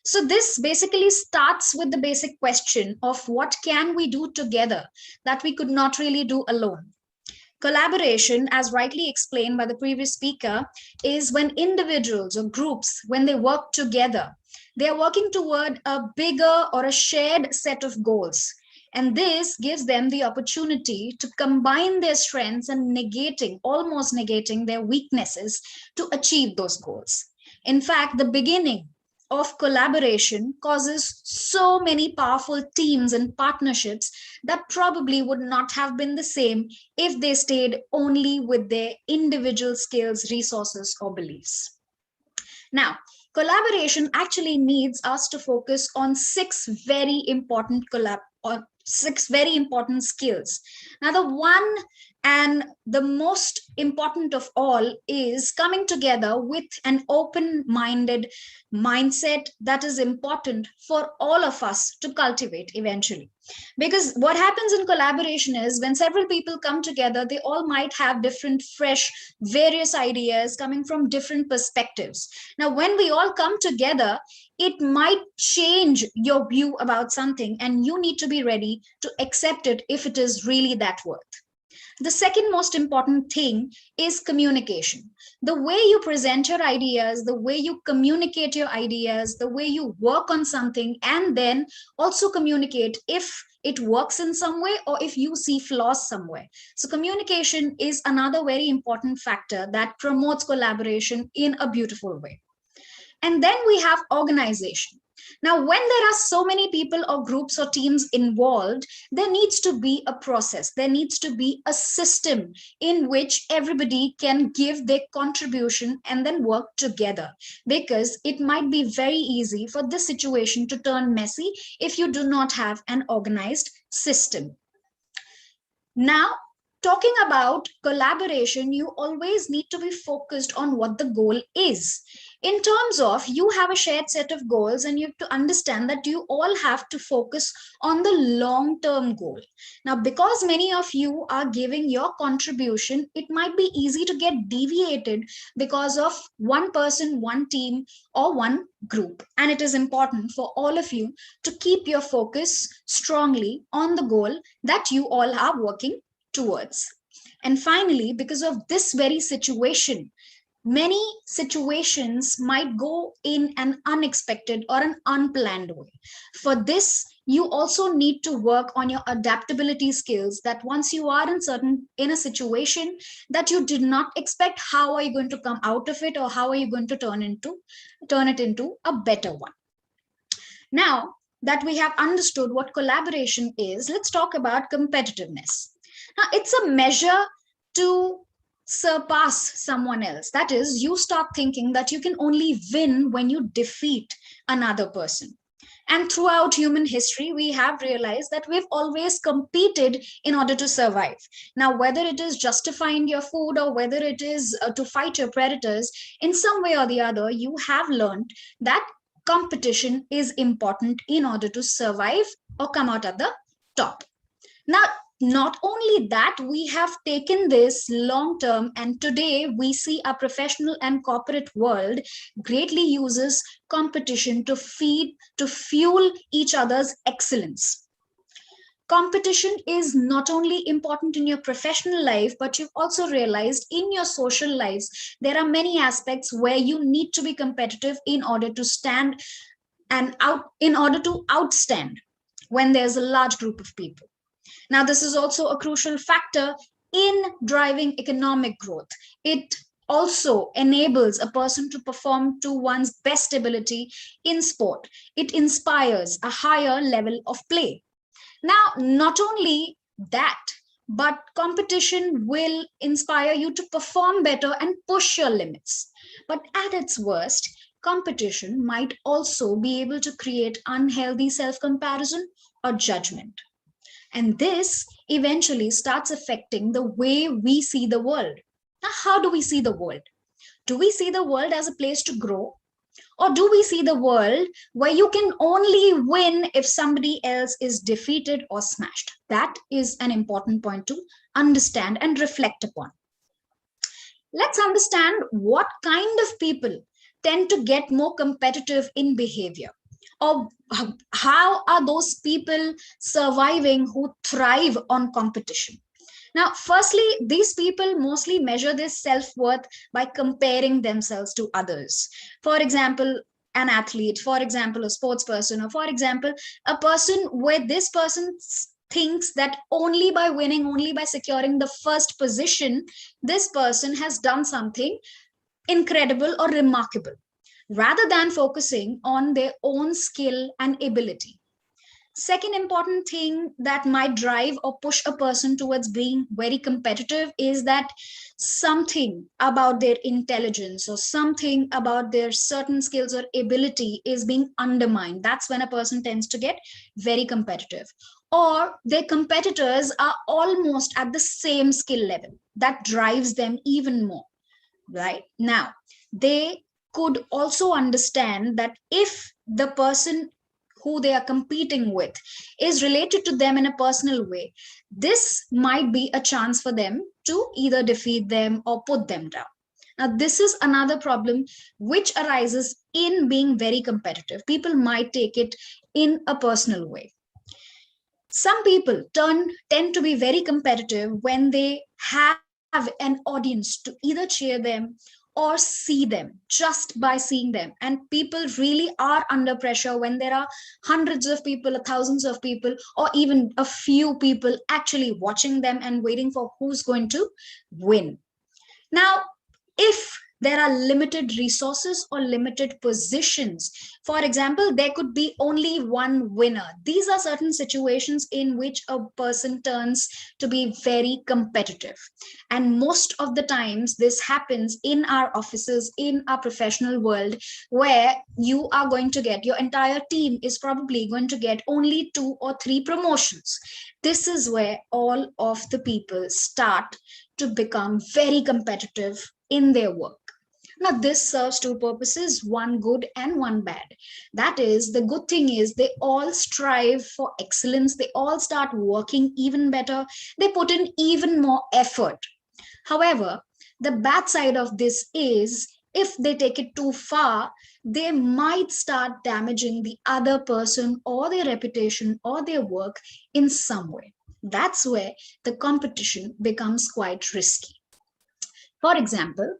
So this basically starts with the basic question of what can we do together that we could not really do alone. Collaboration, as rightly explained by the previous speaker, is when individuals or groups, when they work together, they are working toward a bigger or a shared set of goals. And this gives them the opportunity to combine their strengths and almost negating their weaknesses to achieve those goals. In fact, the beginning of collaboration causes so many powerful teams and partnerships that probably would not have been the same if they stayed only with their individual skills, resources, or beliefs. Now, collaboration actually needs us to focus on six very important skills. Now, the one and the most important of all is coming together with an open-minded mindset that is important for all of us to cultivate eventually. Because what happens in collaboration is when several people come together, they all might have different, fresh, various ideas coming from different perspectives. Now, when we all come together, it might change your view about something, and you need to be ready to accept it if it is really that worth. The second most important thing is communication. The way you present your ideas, the way you communicate your ideas, the way you work on something, and then also communicate if it works in some way or if you see flaws somewhere. So communication is another very important factor that promotes collaboration in a beautiful way. And then we have organization. Now, when there are so many people or groups or teams involved, there needs to be a process. There needs to be a system in which everybody can give their contribution and then work together. Because it might be very easy for this situation to turn messy if you do not have an organized system. Now, talking about collaboration, you always need to be focused on what the goal is. In terms of you have a shared set of goals, and you have to understand that you all have to focus on the long-term goal. Now, because many of you are giving your contribution, it might be easy to get deviated because of one person, one team, or one group. And it is important for all of you to keep your focus strongly on the goal that you all are working towards. And finally, because of this very situation, many situations might go in an unexpected or an unplanned way. For this, you also need to work on your adaptability skills, that once you are in a situation that you did not expect, how are you going to come out of it, or how are you going to turn it into a better one? Now that we have understood what collaboration is, let's talk about competitiveness. Now, it's a measure to surpass someone else. That is, you start thinking that you can only win when you defeat another person. And throughout human history, we have realized that we've always competed in order to survive. Now, whether it is justifying your food or whether it is to fight your predators, in some way or the other, you have learned that competition is important in order to survive or come out at the top. Now, not only that, we have taken this long term, and today we see our professional and corporate world greatly uses competition to fuel each other's excellence. Competition is not only important in your professional life, but you've also realized in your social lives, there are many aspects where you need to be competitive in order to outstand when there's a large group of people. Now, this is also a crucial factor in driving economic growth. It also enables a person to perform to one's best ability in sport. It inspires a higher level of play. Now, not only that, but competition will inspire you to perform better and push your limits. But at its worst, competition might also be able to create unhealthy self-comparison or judgment. And this eventually starts affecting the way we see the world. Now, how do we see the world? Do we see the world as a place to grow? Or do we see the world where you can only win if somebody else is defeated or smashed? That is an important point to understand and reflect upon. Let's understand what kind of people tend to get more competitive in behavior, or how are those people surviving who thrive on competition. Now, firstly, these people mostly measure their self-worth by comparing themselves to others. For example, an athlete, for example, a sports person, or for example, a person where this person thinks that only by winning, only by securing the first position, this person has done something incredible or remarkable, rather than focusing on their own skill and ability. Second important thing that might drive or push a person towards being very competitive is that something about their intelligence or something about their certain skills or ability is being undermined. That's when a person tends to get very competitive. Or their competitors are almost at the same skill level. That drives them even more, right? Now, they could also understand that if the person who they are competing with is related to them in a personal way, this might be a chance for them to either defeat them or put them down. Now, this is another problem which arises in being very competitive. People might take it in a personal way. Some people tend to be very competitive when they have an audience to either cheer them or see them just by seeing them. And people really are under pressure when there are hundreds of people, thousands of people, or even a few people actually watching them and waiting for who's going to win. Now, if there are limited resources or limited positions, for example, there could be only one winner. These are certain situations in which a person turns to be very competitive. And most of the times, this happens in our offices, in our professional world, where you are going to get, your entire team is probably going to get only 2 or 3 promotions. This is where all of the people start to become very competitive in their work. Now, this serves 2 purposes, one good and one bad. That is, the good thing is they all strive for excellence. They all start working even better. They put in even more effort. However, the bad side of this is if they take it too far, they might start damaging the other person or their reputation or their work in some way. That's where the competition becomes quite risky. For example,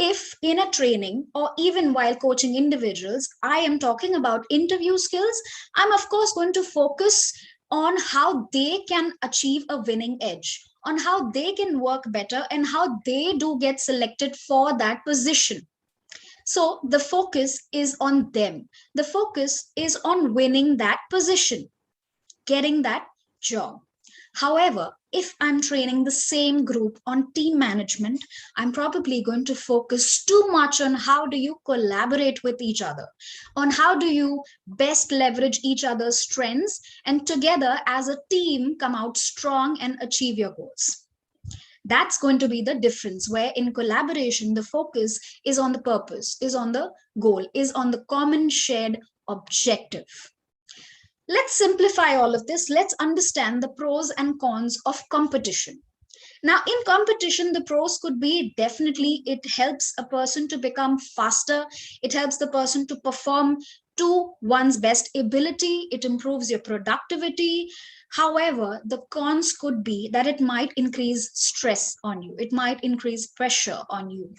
if in a training or even while coaching individuals, I am talking about interview skills, I'm of course going to focus on how they can achieve a winning edge, on how they can work better and how they do get selected for that position. So the focus is on them. The focus is on winning that position, getting that job. However, if I'm training the same group on team management, I'm probably going to focus too much on how do you collaborate with each other, on how do you best leverage each other's strengths, and together as a team come out strong and achieve your goals. That's going to be the difference, where in collaboration, the focus is on the purpose, is on the goal, is on the common shared objective. Let's simplify all of this. Let's understand the pros and cons of competition. Now, in competition, the pros could be definitely it helps a person to become faster. It helps the person to perform to one's best ability. It improves your productivity. However, the cons could be that it might increase stress on you. It might increase pressure on you.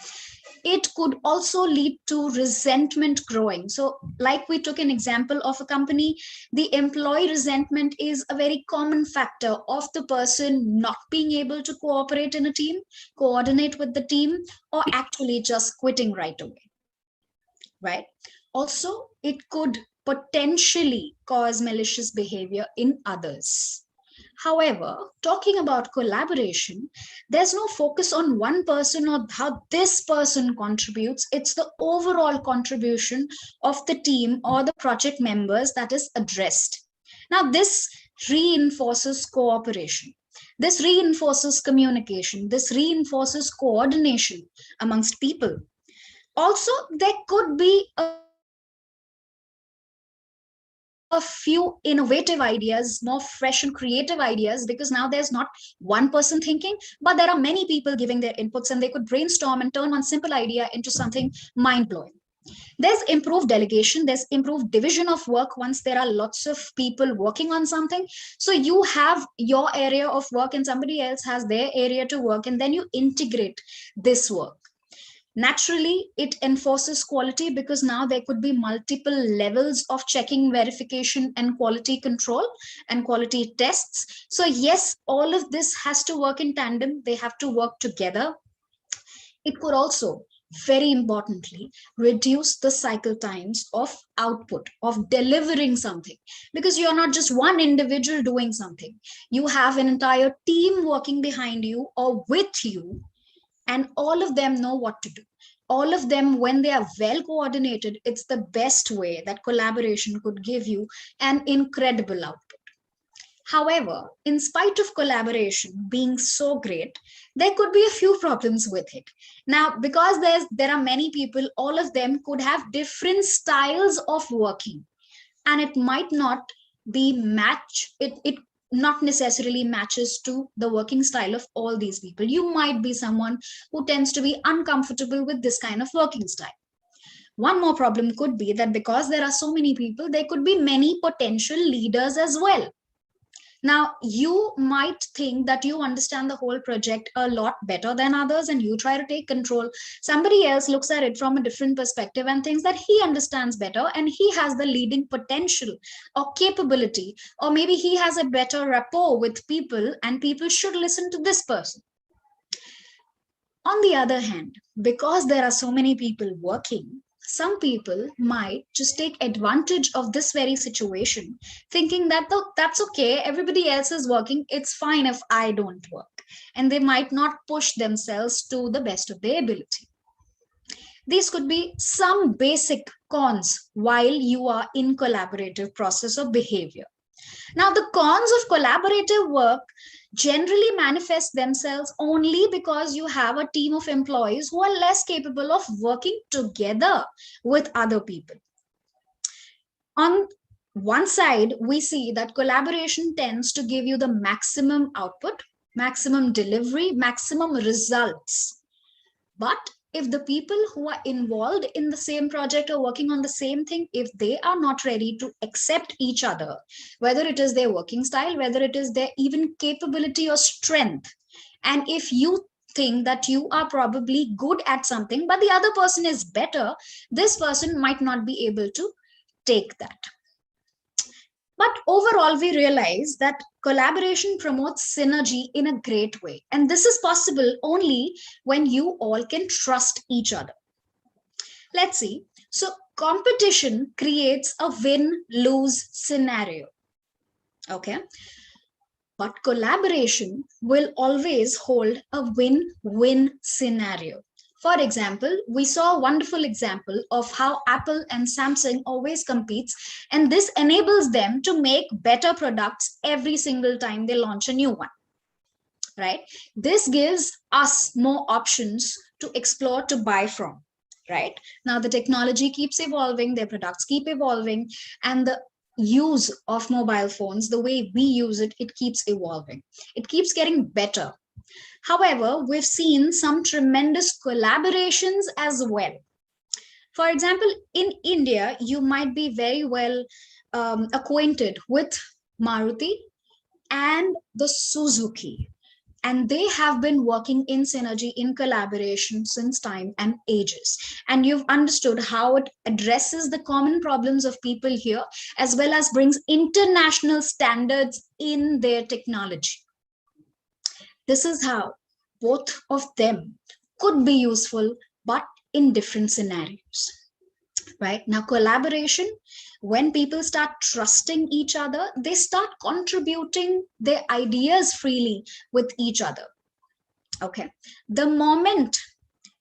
It could also lead to resentment growing. So like we took an example of a company, the employee resentment is a very common factor of the person not being able to cooperate in a team, coordinate with the team, or actually just quitting right away, right? Also, it could potentially cause malicious behavior in others. However, talking about collaboration, there's no focus on one person or how this person contributes. It's the overall contribution of the team or the project members that is addressed. Now, this reinforces cooperation. This reinforces communication. This reinforces coordination amongst people. Also, there could be a few innovative ideas, more fresh and creative ideas, because now there's not one person thinking, but there are many people giving their inputs, and they could brainstorm and turn one simple idea into something mind-blowing. There's improved delegation, there's improved division of work once there are lots of people working on something. So you have your area of work and somebody else has their area to work, and then you integrate this work. Naturally, it enforces quality because now there could be multiple levels of checking, verification, and quality control and quality tests. So yes, all of this has to work in tandem. They have to work together. It could also, very importantly, reduce the cycle times of output, of delivering something, because you're not just one individual doing something. You have an entire team working behind you or with you, and all of them know what to do. All of them, when they are well coordinated, it's the best way that collaboration could give you an incredible output. However, in spite of collaboration being so great, there could be a few problems with it. Now, because there are many people, all of them could have different styles of working, and it might not be it not necessarily matches to the working style of all these people. You might be someone who tends to be uncomfortable with this kind of working style. One more problem could be that because there are so many people, there could be many potential leaders as well. Now, you might think that you understand the whole project a lot better than others and you try to take control. Somebody else looks at it from a different perspective and thinks that he understands better and he has the leading potential or capability, or maybe he has a better rapport with people and people should listen to this person. On the other hand, because there are so many people working, some people might just take advantage of this very situation, thinking that that's okay, everybody else is working, it's fine if I don't work. And they might not push themselves to the best of their ability. These could be some basic cons while you are in collaborative process of behavior. Now, the cons of collaborative work generally manifest themselves only because you have a team of employees who are less capable of working together with other people. On one side, we see that collaboration tends to give you the maximum output, maximum delivery, maximum results. But if the people who are involved in the same project or working on the same thing, if they are not ready to accept each other, whether it is their working style, whether it is their even capability or strength, and if you think that you are probably good at something, but the other person is better, this person might not be able to take that. But overall, we realize that collaboration promotes synergy in a great way. And this is possible only when you all can trust each other. Let's see. So competition creates a win-lose scenario. Okay. But collaboration will always hold a win-win scenario. For example, we saw a wonderful example of how Apple and Samsung always competes, and this enables them to make better products every single time they launch a new one, right? This gives us more options to explore, to buy from, right? Now, the technology keeps evolving, their products keep evolving, and the use of mobile phones, the way we use it, it keeps evolving. It keeps getting better. However, we've seen some tremendous collaborations as well. For example, in India, you might be very well acquainted with Maruti and the Suzuki. And they have been working in synergy, in collaboration since time and ages. And you've understood how it addresses the common problems of people here, as well as brings international standards in their technology. This is how both of them could be useful, but in different scenarios, right? Now, collaboration, when people start trusting each other, they start contributing their ideas freely with each other, okay? The moment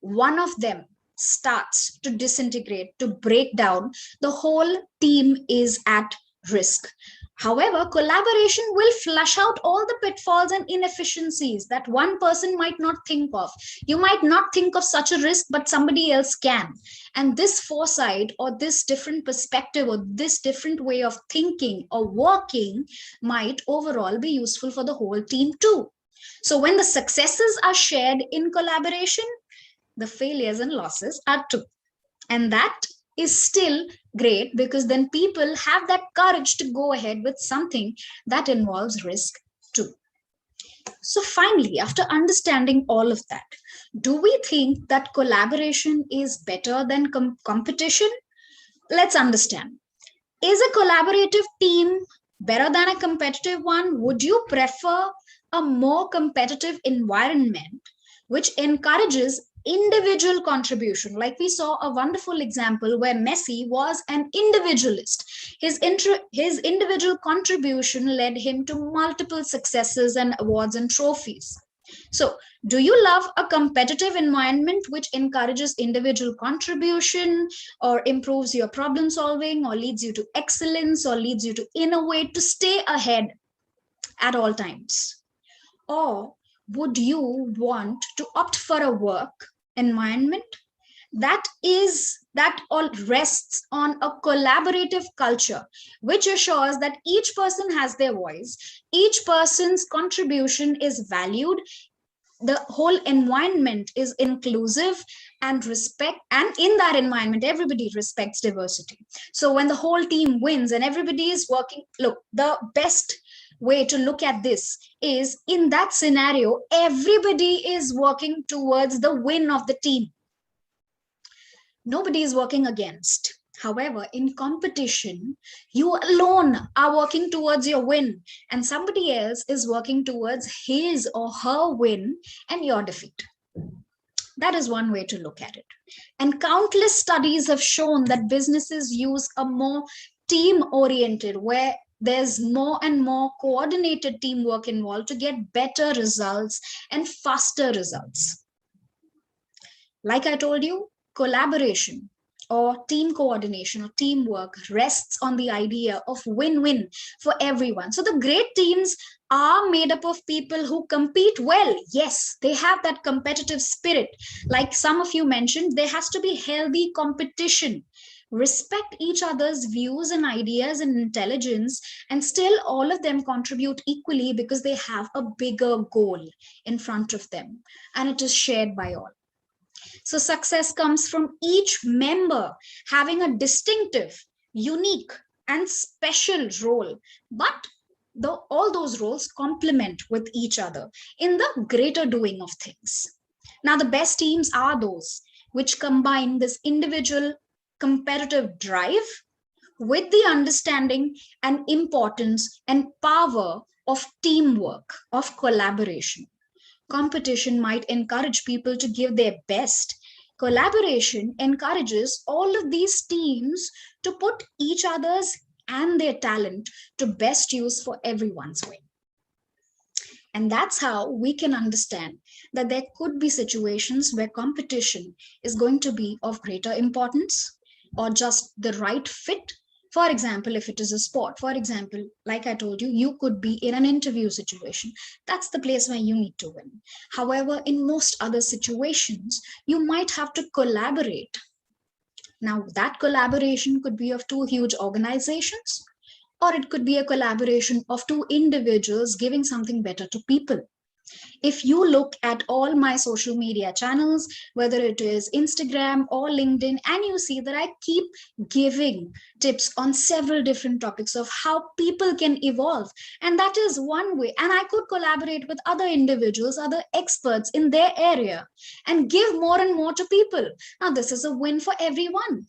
one of them starts to disintegrate, to break down, the whole team is at risk. However, collaboration will flush out all the pitfalls and inefficiencies that one person might not think of. You might not think of such a risk, but somebody else can. And this foresight, or this different perspective, or this different way of thinking or working might overall be useful for the whole team too. So when the successes are shared in collaboration, the failures and losses are too. And that is still great, because then people have that courage to go ahead with something that involves risk too. So finally, after understanding all of that, do we think that collaboration is better than competition? Let's understand. Is a collaborative team better than a competitive one? Would you prefer a more competitive environment which encourages individual contribution? Like we saw a wonderful example where Messi was an individualist. His individual contribution led him to multiple successes and awards and trophies. So, do you love a competitive environment which encourages individual contribution, or improves your problem solving, or leads you to excellence, or leads you to innovate, to stay ahead at all times? Or would you want to opt for a work environment that all rests on a collaborative culture, which assures that each person has their voice, each person's contribution is valued, the whole environment is inclusive and in that environment everybody respects diversity? So when the whole team wins and everybody is working, look, the best way to look at this is, in that scenario, everybody is working towards the win of the team. Nobody is working against. However, in competition, you alone are working towards your win, and somebody else is working towards his or her win and your defeat. That is one way to look at it. And countless studies have shown that businesses use a more team-oriented, where there's more and more coordinated teamwork involved, to get better results and faster results. Like I told you, collaboration or team coordination or teamwork rests on the idea of win-win for everyone. So the great teams are made up of people who compete well. Yes, they have that competitive spirit. Like some of you mentioned, there has to be healthy competition. Respect each other's views and ideas and intelligence, and still all of them contribute equally because they have a bigger goal in front of them, and it is shared by all. So success comes from each member having a distinctive, unique, and special role, but all those roles complement with each other in the greater doing of things. Now, the best teams are those which combine this individual competitive drive with the understanding and importance and power of teamwork, of collaboration. Competition might encourage people to give their best. Collaboration encourages all of these teams to put each other's and their talent to best use for everyone's win. And that's how we can understand that there could be situations where competition is going to be of greater importance, or just the right fit. For example, if it is a sport, for example, like I told you, you could be in an interview situation. That's the place where you need to win. However, in most other situations, you might have to collaborate. Now, that collaboration could be of two huge organizations, or it could be a collaboration of two individuals giving something better to people. If you look at all my social media channels, whether it is Instagram or LinkedIn, and you see that I keep giving tips on several different topics of how people can evolve. And that is one way. And I could collaborate with other individuals, other experts in their area, and give more and more to people. Now, this is a win for everyone.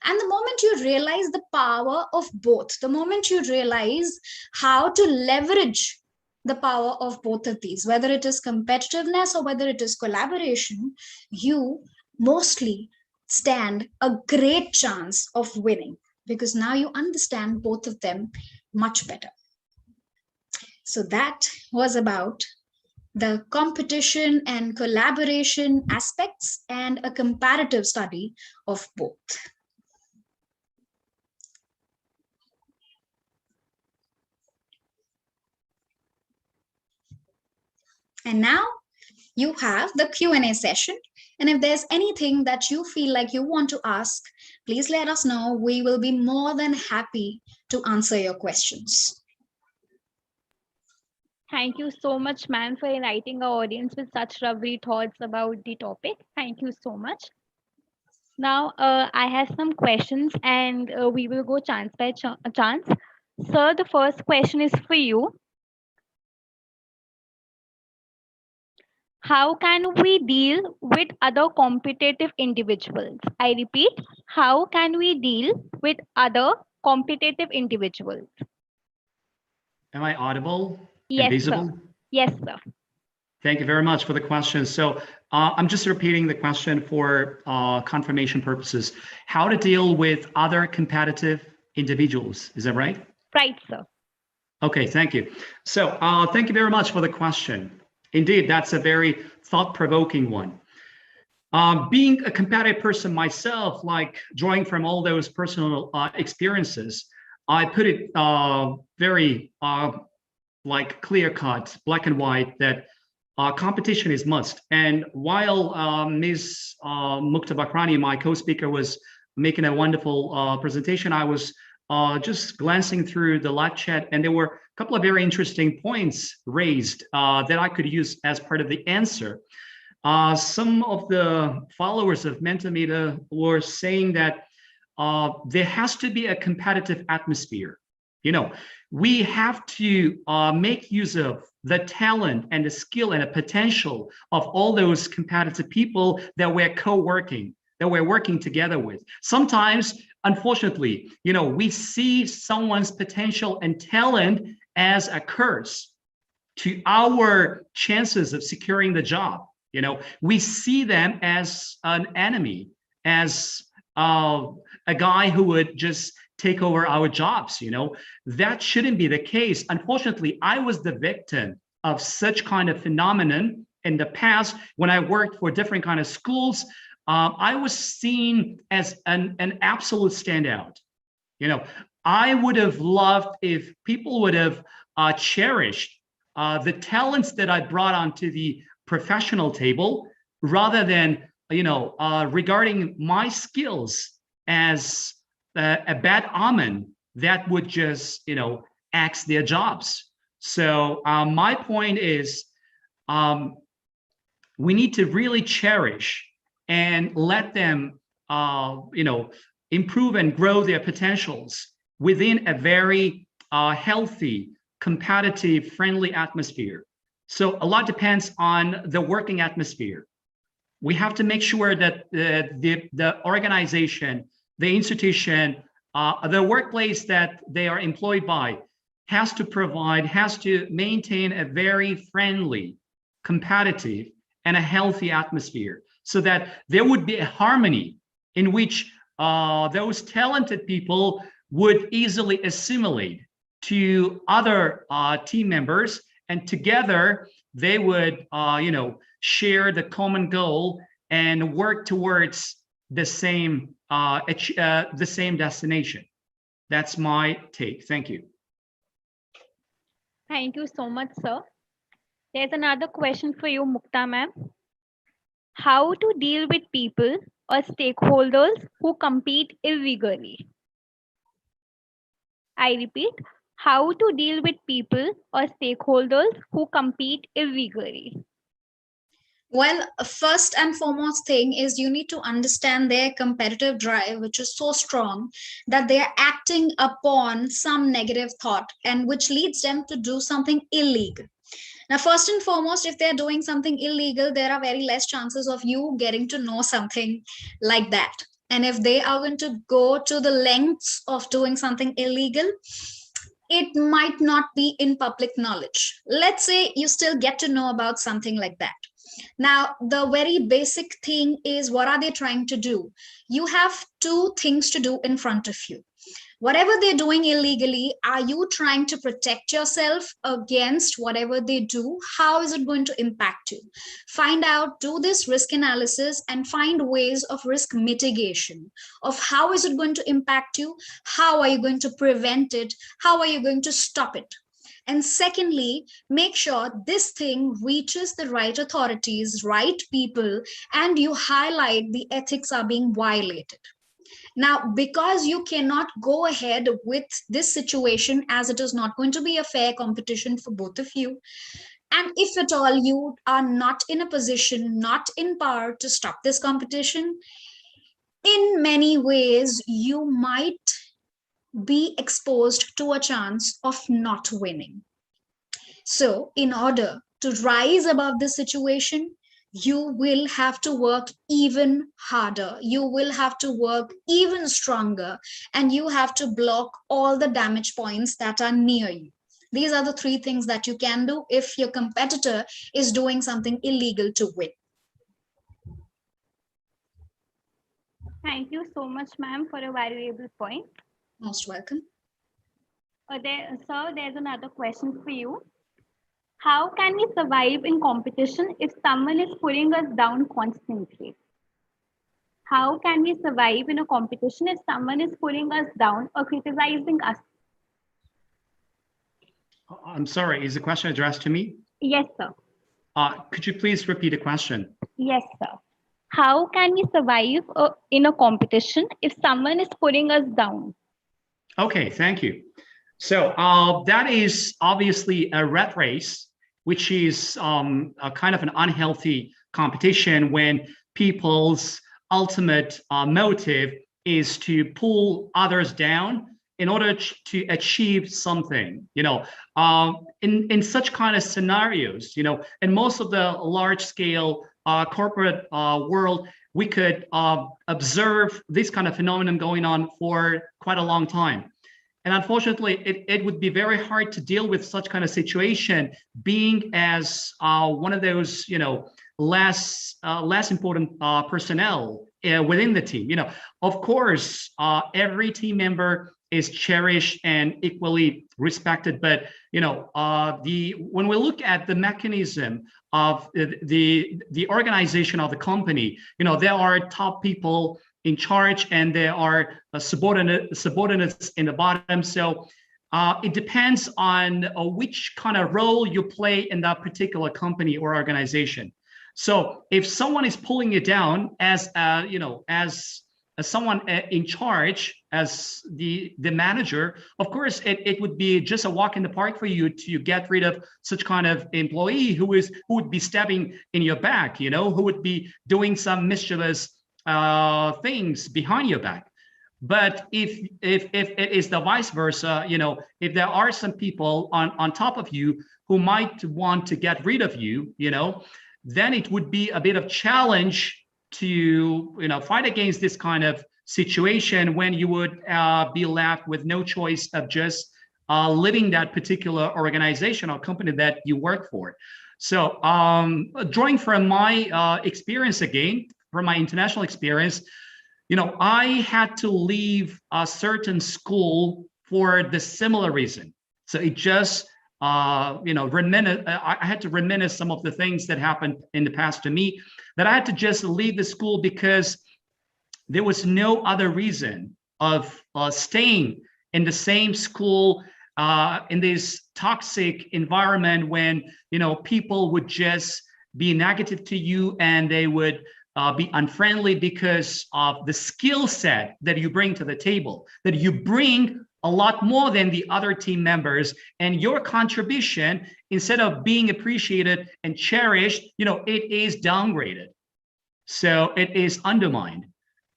And the moment you realize the power of both, the moment you realize how to leverage the power of both of these, whether it is competitiveness or whether it is collaboration, you mostly stand a great chance of winning, because now you understand both of them much better. So that was about the competition and collaboration aspects and a comparative study of both. And now you have the Q&A session. And if there's anything that you feel like you want to ask, please let us know. We will be more than happy to answer your questions. Thank you so much, ma'am, for enlightening our audience with such lovely thoughts about the topic. Thank you so much. Now, I have some questions and we will go chance by chance. Sir, the first question is for you. How can we deal with other competitive individuals? I repeat, how can we deal with other competitive individuals? Am I audible and Yes, visible? sir. Yes, sir. Thank you very much for the question. So I'm just repeating the question for confirmation purposes. How to deal with other competitive individuals, is that right? Right, sir. Okay, thank you. So thank you very much for the question. Indeed, that's a very thought-provoking one. Being a competitive person myself, like drawing from all those personal experiences, I put it very like clear-cut, black and white, that competition is must. And while Ms. Mukta Bakrani, my co-speaker, was making a wonderful presentation, I was just glancing through the live chat, and there were a couple of very interesting points raised that I could use as part of the answer. Some of the followers of Mentormeter were saying that there has to be a competitive atmosphere. You know, we have to make use of the talent and the skill and the potential of all those competitive people that we're co-working, that we're working together with. Sometimes, unfortunately, you know, we see someone's potential and talent as a curse to our chances of securing the job. You know, we see them as an enemy, as a guy who would just take over our jobs. You know, that shouldn't be the case. Unfortunately, I was the victim of such kind of phenomenon in the past when I worked for different kind of schools. I was seen as an absolute standout. You know, I would have loved if people would have cherished the talents that I brought onto the professional table, rather than, you know, regarding my skills as a bad omen that would just, you know, axe their jobs. So my point is, we need to really cherish and let them, you know, improve and grow their potentials within a very healthy, competitive, friendly atmosphere. So a lot depends on the working atmosphere. We have to make sure that the organization, the institution, the workplace that they are employed by has to provide, has to maintain a very friendly, competitive, and a healthy atmosphere, so that there would be a harmony in which those talented people would easily assimilate to other team members, and together they would, you know, share the common goal and work towards the same destination. That's my take. Thank you. Thank you so much, sir. There's another question for you, Mukta ma'am. How to deal with people or stakeholders who compete illegally? I repeat, how to deal with people or stakeholders who compete illegally? Well, first and foremost thing is you need to understand their competitive drive, which is so strong that they are acting upon some negative thought and which leads them to do something illegal. Now, first and foremost, if they're doing something illegal, there are very less chances of you getting to know something like that. And if they are going to go to the lengths of doing something illegal, it might not be in public knowledge. Let's say you still get to know about something like that. Now, the very basic thing is, what are they trying to do? You have two things to do in front of you. Whatever they're doing illegally, are you trying to protect yourself against whatever they do? How is it going to impact you? Find out, do this risk analysis and find ways of risk mitigation, of how is it going to impact you? How are you going to prevent it? How are you going to stop it? And secondly, make sure this thing reaches the right authorities, right people, and you highlight the ethics are being violated. Now, because you cannot go ahead with this situation, as it is not going to be a fair competition for both of you, and if at all you are not in a position, not in power to stop this competition, in many ways, you might be exposed to a chance of not winning. So, in order to rise above this situation, you will have to work even harder. You will have to work even stronger, and you have to block all the damage points that are near you. These are the three things that you can do if your competitor is doing something illegal to win. Thank you so much, ma'am, for a valuable point. Most welcome. Sir, there's another question for you. How can we survive in competition if someone is putting us down constantly? How can we survive in a competition if someone is putting us down or criticizing us? I'm sorry, is the question addressed to me? Yes, sir. Could you please repeat the question? Yes, sir. How can we survive in a competition if someone is putting us down? Okay, thank you. So that is obviously a rat race, which is a kind of an unhealthy competition when people's ultimate motive is to pull others down in order to achieve something. In such kind of scenarios, in most of the large scale corporate world, we could observe this kind of phenomenon going on for quite a long time. And unfortunately, it would be very hard to deal with such kind of situation, being as one of those, less important personnel within the team. Of course, every team member is cherished and equally respected. But when we look at the mechanism of the organization of the company, there are top people in charge and there are subordinates in the bottom. So it depends on which kind of role you play in that particular company or organization. So if someone is pulling you down as someone in charge, as the manager, of course, it would be just a walk in the park for you to get rid of such kind of employee who would be stabbing in your back, who would be doing some mischievous things behind your back. But if it is the vice versa, if there are some people on top of you who might want to get rid of you, then it would be a bit of challenge to fight against this kind of situation when you would be left with no choice of just leaving that particular organization or company that you work for. So drawing from my experience again, from my international experience, I had to leave a certain school for the similar reason. So it just I had to reminisce some of the things that happened in the past to me, that I had to just leave the school because there was no other reason of staying in the same school in this toxic environment when people would just be negative to you and they would be unfriendly because of the skill set that you bring to the table, that you bring a lot more than the other team members, and your contribution, instead of being appreciated and cherished, it is downgraded. So it is undermined.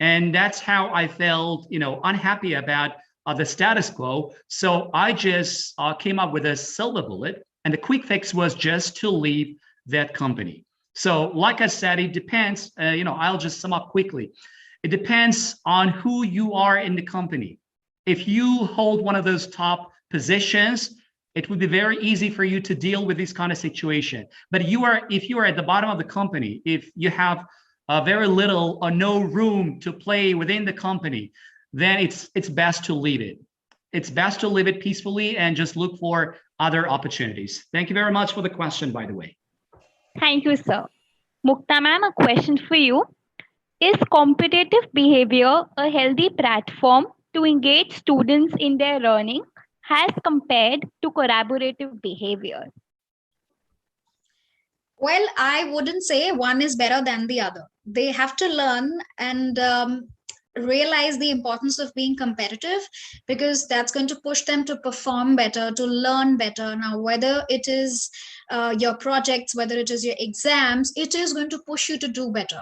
And that's how I felt, unhappy about the status quo. So I just came up with a silver bullet, and the quick fix was just to leave that company. So like I said, it depends, I'll just sum up quickly. It depends on who you are in the company. If you hold one of those top positions, it would be very easy for you to deal with this kind of situation. But if you are at the bottom of the company, if you have very little or no room to play within the company, then it's best to leave it. It's best to leave it peacefully and just look for other opportunities. Thank you very much for the question, by the way. Thank you, sir. Mukta ma'am, a question for you. Is competitive behavior a healthy platform to engage students in their learning? as compared to collaborative behavior? Well, I wouldn't say one is better than the other. They have to learn and realize the importance of being competitive, because that's going to push them to perform better, to learn better. Now, whether it is your projects, whether it is your exams, it is going to push you to do better.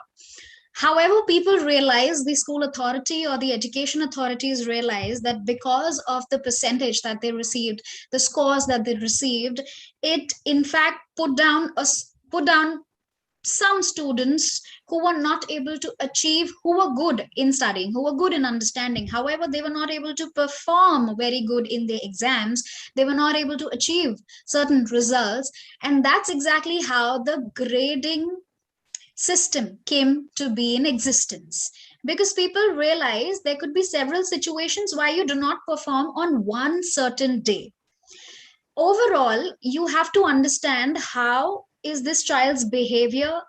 However, people realize, the school authority or the education authorities realize, that because of the percentage that they received, the scores that they received, it in fact put down some students who were not able to achieve, who were good in studying, who were good in understanding. However, they were not able to perform very good in their exams. They were not able to achieve certain results. And that's exactly how the grading system came to be in existence, because people realize there could be several situations why you do not perform on one certain day. Overall, you have to understand how is this child's behavior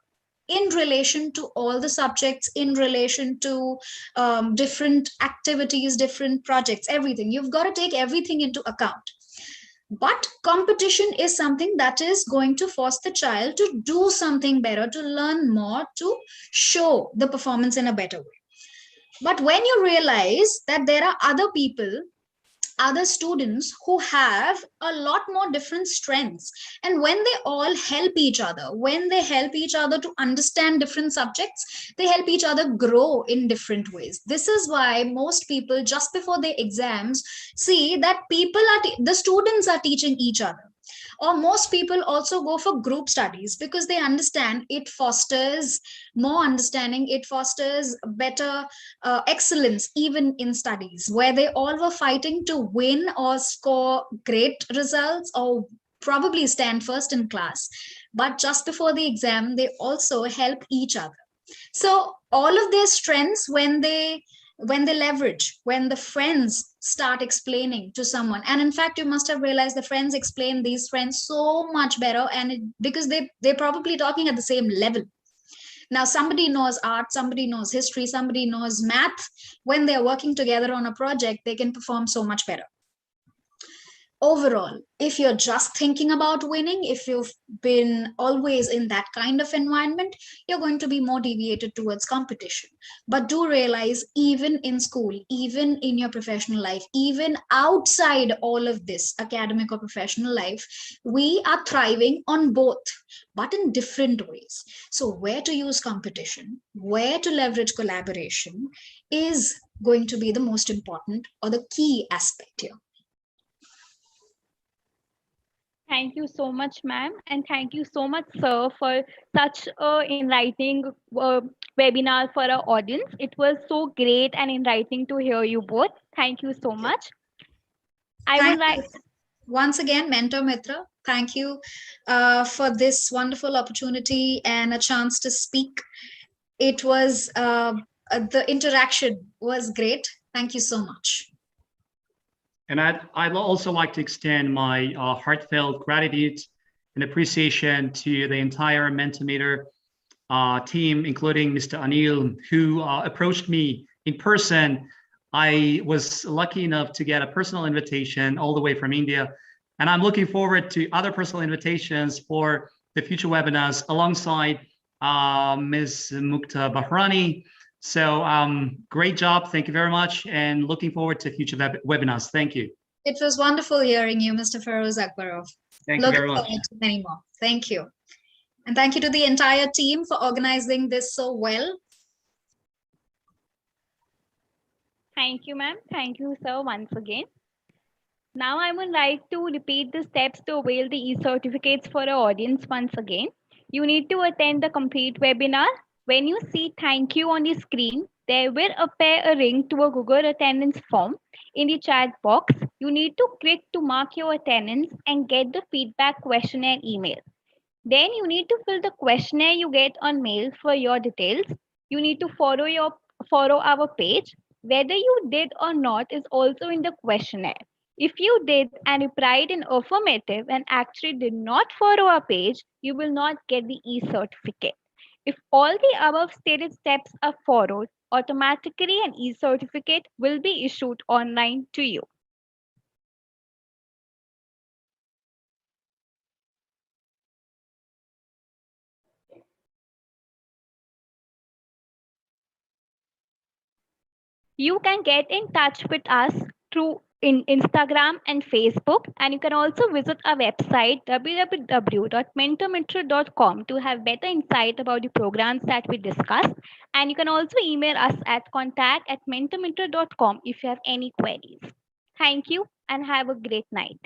in relation to all the subjects, in relation to different activities, different projects, everything. You've got to take everything into account. But competition is something that is going to force the child to do something better, to learn more, to show the performance in a better way. But when you realize that there are other people, other students who have a lot more different strengths, and when they all help each other, when they help each other to understand different subjects, they help each other grow in different ways. This is why most people, just before their exams, see that the students are teaching each other. Or most people also go for group studies, because they understand it fosters more understanding, it fosters better excellence even in studies, where they all were fighting to win or score great results or probably stand first in class. But just before the exam, they also help each other. So all of their strengths, when they leverage, when the friends start explaining to someone, and in fact you must have realized the friends explain these friends so much better, and because they're probably talking at the same level. Now, somebody knows art, somebody knows history, somebody knows math. When they're working together on a project, they can perform so much better. Overall, if you're just thinking about winning, if you've been always in that kind of environment, you're going to be more deviated towards competition. But do realize, even in school, even in your professional life, even outside all of this academic or professional life, we are thriving on both, but in different ways. So where to use competition, where to leverage collaboration is going to be the most important or the key aspect here. Thank you so much, ma'am. And thank you so much, sir, for such a enlightening webinar for our audience. It was so great and enlightening to hear you both. Thank you so much. I would like... Once again, MentorMitr, thank you for this wonderful opportunity and a chance to speak. It was, the interaction was great. Thank you so much. And I'd also like to extend my heartfelt gratitude and appreciation to the entire MentorMitr team, including Mr. Anil, who approached me in person. I was lucky enough to get a personal invitation all the way from India. And I'm looking forward to other personal invitations for the future webinars alongside Ms. Mukta Bahrani. So great job. Thank you very much. And looking forward to future webinars. Thank you. It was wonderful hearing you, Mr. Feroz Akbarov. Thank you very much. Looking forward to many more. Thank you. And thank you to the entire team for organizing this so well. Thank you, ma'am. Thank you, sir, once again. Now I would like to repeat the steps to avail the e-certificates for our audience once again. You need to attend the complete webinar. When you see thank you on the screen, there will appear a link to a Google attendance form in the chat box. You need to click to mark your attendance and get the feedback questionnaire email. Then you need to fill the questionnaire you get on mail for your details. You need to follow our page. Whether you did or not is also in the questionnaire. If you did and replied in affirmative and actually did not follow our page, you will not get the e-certificate. If all the above stated steps are followed, automatically an e-certificate will be issued online to you. You can get in touch with us through in Instagram and Facebook, and you can also visit our website www.mentormitr.com to have better insight about the programs that we discussed. And you can also email us at contact@mentormitr.com if you have any queries. Thank you and have a great night.